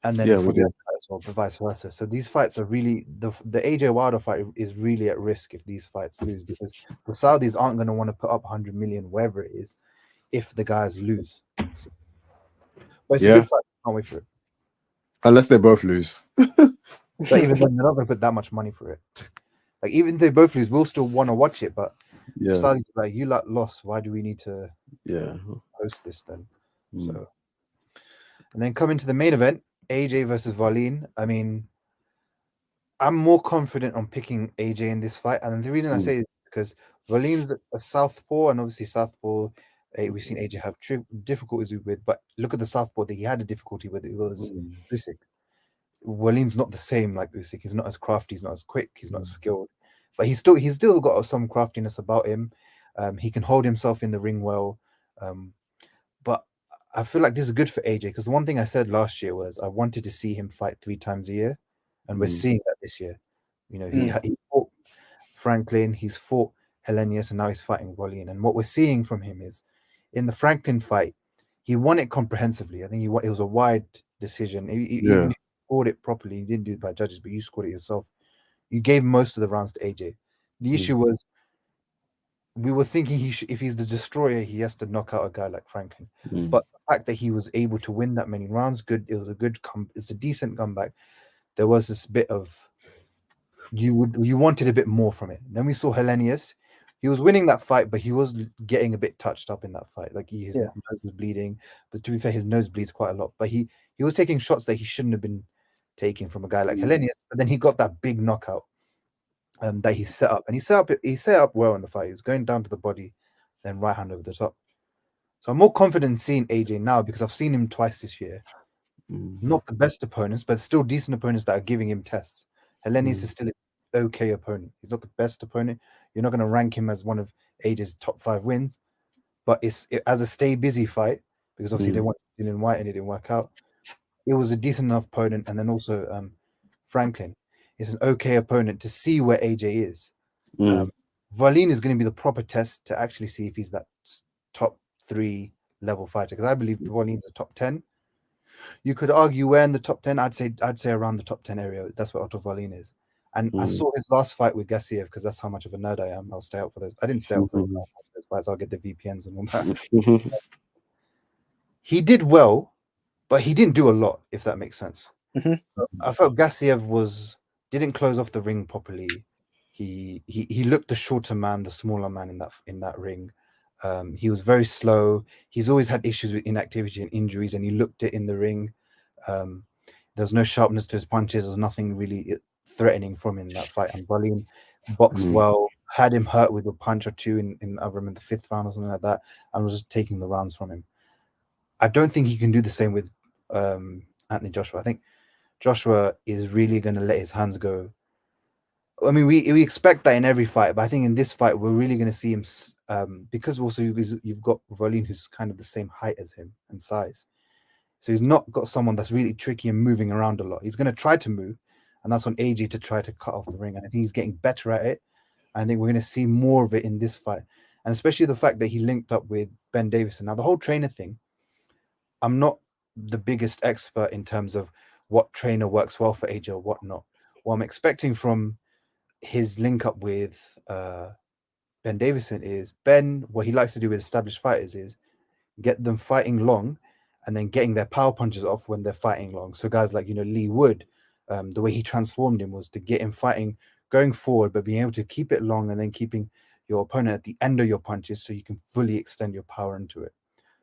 Speaker 1: And then for the other fight as well, but vice versa. So these fights are really the AJ Wilder fight is really at risk if these fights lose, because the Saudis aren't going to want to put up 100 million wherever it is if the guys lose. So, but it's a good fight. Can't wait for it.
Speaker 3: Unless they both lose.
Speaker 1: But even then, they're not going to put that much money for it. Like, even if they both lose, we'll still want to watch it. But the Saudis are like, you lost. Why do we need to host this then? So, and then coming to the main event, AJ versus Wallin. I mean, I'm more confident on picking AJ in this fight, and the reason I say is because Wallin's a southpaw, and obviously southpaw, we've seen AJ have difficulties with. But look at the southpaw that he had a difficulty with. It was Usyk. Wallin's not the same like Usyk. He's not as crafty. He's not as quick. He's not as skilled, but he's still got some craftiness about him. He can hold himself in the ring well, but I feel like this is good for AJ, because the one thing I said last year was I wanted to see him fight 3 times a year, and we're seeing that this year. He fought Franklin, he's fought Helenius, and now he's fighting Wallin. And what we're seeing from him is, in the Franklin fight, he won it comprehensively. I think it was a wide decision. Even if you scored it properly, you didn't do it by judges, but you scored it yourself. You gave most of the rounds to AJ. The issue was, we were thinking if he's the destroyer, he has to knock out a guy like Franklin. But the fact that he was able to win that many rounds, it was it's a decent comeback. There was this bit of you wanted a bit more from it. Then we saw Helenius. he was winning that fight, but he was getting a bit touched up in that fight. Like his
Speaker 2: Yeah.
Speaker 1: nose was bleeding, but to be fair, his nose bleeds quite a lot. But he was taking shots that he shouldn't have been taking from a guy like Hellenius. But then he got that big knockout that he set up, and he set up well in the fight. He was going down to the body, then right hand over the top. So I'm more confident in seeing AJ now because I've seen him twice this year. Not the best opponents, but still decent opponents that are giving him tests. Hellenius is still an okay opponent. He's not the best opponent. You're not going to rank him as one of AJ's top 5 wins, but as a stay busy fight, because obviously they wanted Dylan White and it didn't work out. It was a decent enough opponent, and then also Franklin is an okay opponent to see where AJ is. Wallin is going to be the proper test to actually see if he's that top 3 level fighter, because I believe Wallin's a top 10. You could argue where in the top 10. I'd say around the top 10 area. That's where Otto Wallin is. And I saw his last fight with Gassiev because that's how much of a nerd I am. I'll stay out for those. I didn't stay out for those fights. I'll get the VPNs and all that. He did well, but he didn't do a lot, if that makes sense. I felt Gassiev didn't close off the ring properly. He looked the shorter man, the smaller man in that ring. He was very slow. He's always had issues with inactivity and injuries, and he looked it in the ring. There was no sharpness to his punches. There was nothing really threatening from him in that fight. And Wallin boxed well, had him hurt with a punch or two in I remember the 5th round or something like that, and was just taking the rounds from him. I don't think he can do the same with Anthony Joshua. I think Joshua is really going to let his hands go. I mean, we expect that in every fight, but I think in this fight we're really going to see him because also you've got Wallin, who's kind of the same height as him and size, so he's not got someone that's really tricky and moving around a lot. He's going to try to move, and that's on AJ to try to cut off the ring. And I think he's getting better at it. I think we're going to see more of it in this fight, and especially the fact that he linked up with Ben Davison. Now the whole trainer thing, I'm not the biggest expert in terms of what trainer works well for AJ or what not. What I'm expecting from his link up with Ben Davison is what he likes to do with established fighters is get them fighting long and then getting their power punches off when they're fighting long. So guys like, Lee Wood, the way he transformed him was to get him fighting, going forward, but being able to keep it long and then keeping your opponent at the end of your punches so you can fully extend your power into it.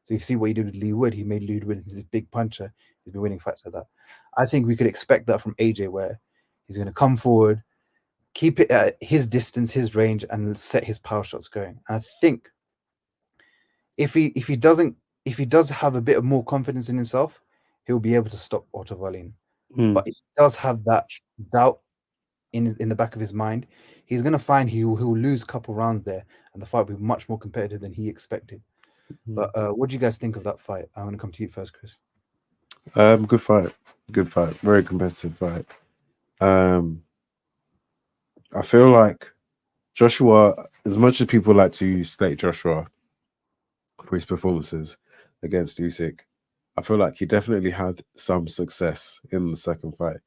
Speaker 1: So you see what he did with Lee Wood. He made Lee Wood into this big puncher. He's been winning fights like that. I think we could expect that from AJ, where he's going to come forward, keep it at his distance, his range, and set his power shots going. And I think if he does have a bit of more confidence in himself, he'll be able to stop Otto Wallin. But if he does have that doubt in the back of his mind, he's going to find he'll lose a couple rounds there, and the fight will be much more competitive than he expected. But what do you guys think of that fight? I'm going to come to you first, Chris.
Speaker 3: Good fight. Very competitive fight. I feel like Joshua, as much as people like to slate Joshua for his performances against Usyk, I feel like he definitely had some success in the second fight.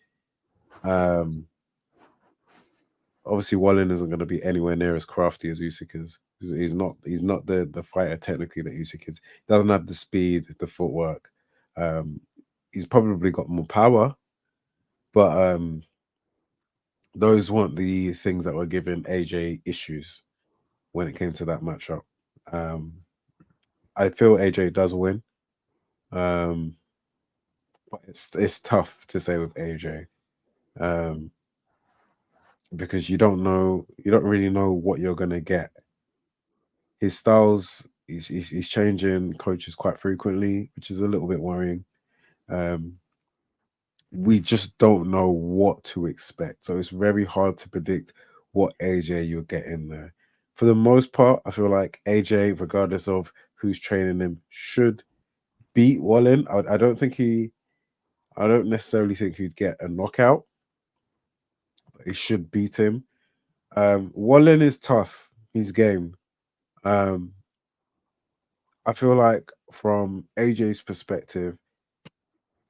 Speaker 3: Obviously, Wallin isn't going to be anywhere near as crafty as Usyk is. He's not the fighter technically that Usyk is. He doesn't have the speed, the footwork. He's probably got more power, but those weren't the things that were giving AJ issues when it came to that matchup. I feel AJ does win, but it's tough to say with AJ because you don't really know what you're gonna get. His styles, he's changing coaches quite frequently, which is a little bit worrying. We just don't know what to expect, so it's very hard to predict what AJ you'll get in there. For the most part, I feel like AJ, regardless of who's training him, should beat Wallin. I don't necessarily think he'd get a knockout, but he should beat him. Wallin is tough. He's game. I feel like from AJ's perspective,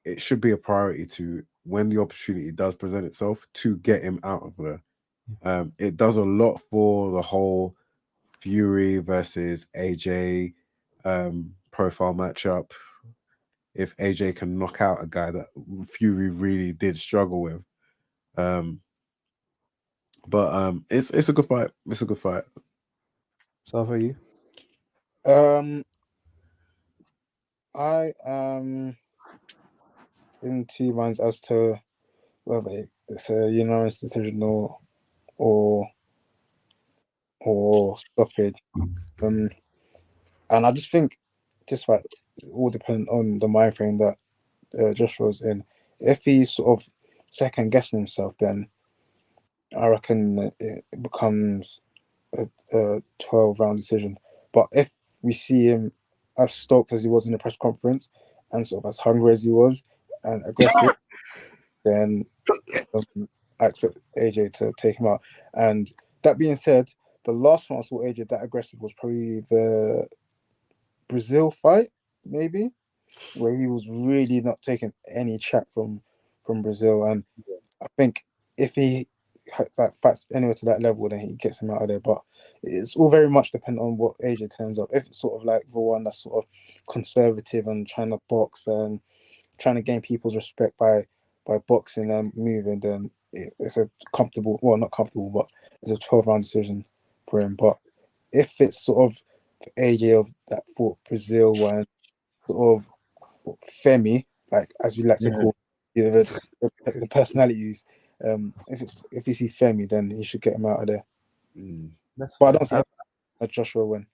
Speaker 3: it should be a priority to, when the opportunity does present itself, to get him out of there. It does a lot for the whole Fury versus AJ profile matchup. If AJ can knock out a guy that Fury really did struggle with. But it's a good fight. It's a good fight.
Speaker 1: So for you?
Speaker 2: I am in two minds as to whether it's a unanimous decision or stoppage. And I just think this fight all depends on the mind frame that Joshua's in. If he's sort of second guessing himself, then I reckon it becomes a 12-round decision. But if we see him as stoked as he was in the press conference and sort of as hungry as he was and aggressive, then I expect AJ to take him out. And that being said, the last time I saw AJ that aggressive was probably the Brazil fight, maybe, where he was really not taking any chat from Brazil. And I think if he like fights anywhere to that level, then he gets him out of there. But it's all very much dependent on what AJ turns up. If it's sort of like the one that's sort of conservative and trying to box and trying to gain people's respect by boxing and moving, then it's a comfortable, well, not comfortable, but it's a 12-round decision for him. But if it's sort of AJ of that fought Brazil and sort of Femi, like as we like to call the personalities, if you see Femi, then you should get him out of there.
Speaker 1: That's
Speaker 2: But I
Speaker 1: fair.
Speaker 2: don't see a Joshua win.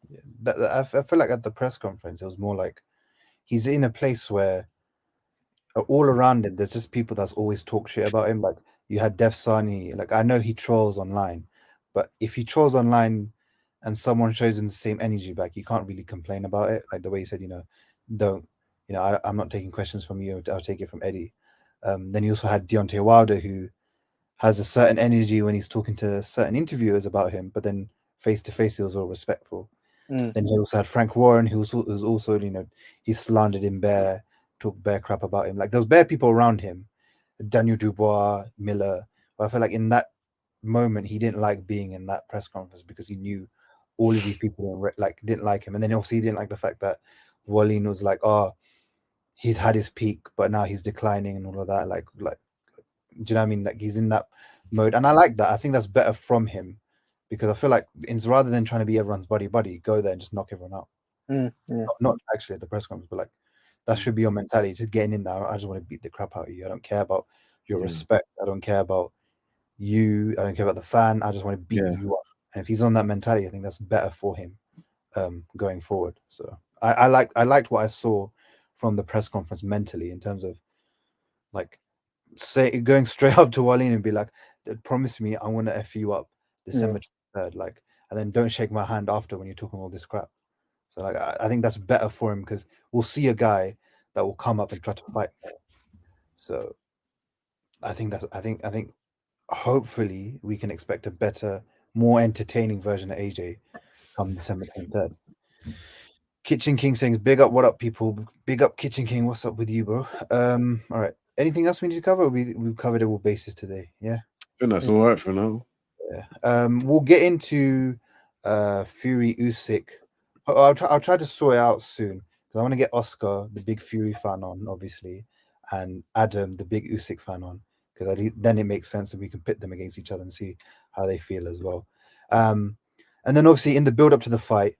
Speaker 1: Yeah, I feel like at the press conference, it was more like he's in a place where all around him, there's just people that's always talk shit about him. Like you had Def Sani, like I know he trolls online, but if he trolls online and someone shows him the same energy back, you can't really complain about it. Like the way he said, don't, I'm not taking questions from you. I'll take it from Eddie. Then you also had Deontay Wilder, who has a certain energy when he's talking to certain interviewers about him, but then face to face, he was all respectful. Then he also had Frank Warren, who's also, he slandered him bare, talked bare crap about him. Like there was bare people around him, Daniel Dubois, Miller. But I feel like in that moment, he didn't like being in that press conference because he knew all of these people didn't like him. And then obviously he didn't like the fact that Wallin was like, oh, he's had his peak, but now he's declining and all of that. Like, do you know what I mean? Like he's in that mode. And I like that. I think that's better from him because I feel like it's rather than trying to be everyone's buddy, go there and just knock everyone out. Not actually at the press conference, but like that should be your mentality. Just getting in there. I just want to beat the crap out of you. I don't care about your respect. I don't care about you. I don't care about the fan. I just want to beat you up. And if he's on that mentality, I think that's better for him going forward. So I liked what I saw from the press conference mentally in terms of like going straight up to Wallin and be like, promise me I'm gonna F you up December 3rd, like, and then don't shake my hand after when you're talking all this crap. So like I think that's better for him because we'll see a guy that will come up and try to fight more. So I think hopefully we can expect a better, more entertaining version of AJ come December 23rd. Kitchen King saying, big up, what up, people? Big up, Kitchen King. What's up with you, bro? All right. Anything else we need to cover? We've covered all bases today. Yeah.
Speaker 3: I think that's all right for now.
Speaker 1: Yeah. We'll get into Fury Usyk. I'll try to sort it out soon because I want to get Oscar, the big Fury fan, on, obviously, and Adam, the big Usyk fan, on because then it makes sense that we can pit them against each other and see how they feel as well. And then obviously in the build up to the fight,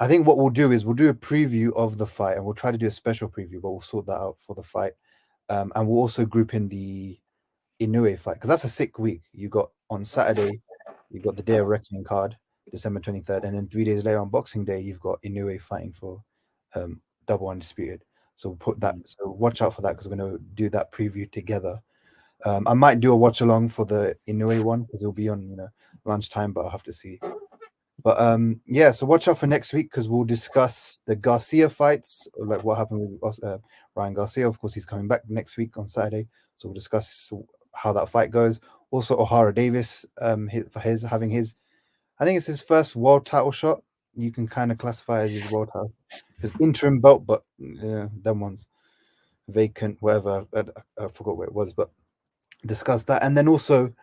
Speaker 1: I think what we'll do is we'll do a preview of the fight and we'll try to do a special preview, but we'll sort that out for the fight. And we'll also group in the Inoue fight because that's a sick week. You got on Saturday, you got the Day of Reckoning card, December 23rd, and then 3 days later on Boxing Day, you've got Inoue fighting for double undisputed. So we'll put that. So watch out for that because we're going to do that preview together. I might do a watch along for the Inoue one because it'll be on lunchtime, but I'll have to see. But yeah, so watch out for next week because we'll discuss the Garcia fights, like what happened with Ryan Garcia. Of course, he's coming back next week on Saturday, so we'll discuss how that fight goes. Also, O'Hara Davis, having his, I think it's his first world title shot. You can kind of classify as his world title, his interim belt, but them ones vacant, whatever. I forgot what it was, but discuss that, and then also.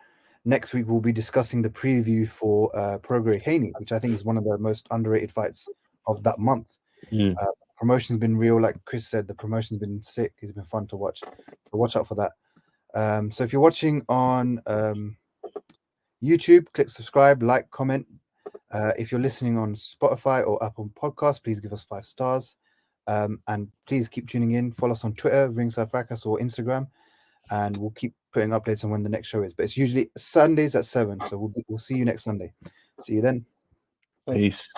Speaker 1: Next week, we'll be discussing the preview for Prograis Haney, which I think is one of the most underrated fights of that month. Promotion's been real, like Chris said. The promotion's been sick. It's been fun to watch. So watch out for that. So if you're watching on YouTube, click subscribe, like, comment. If you're listening on Spotify or Apple Podcasts, please give us 5 stars. And please keep tuning in. Follow us on Twitter, Ringside Fracas, or Instagram, and we'll keep putting updates on when the next show is. But it's usually Sundays at 7, so we'll see you next Sunday. See you then.
Speaker 3: Peace.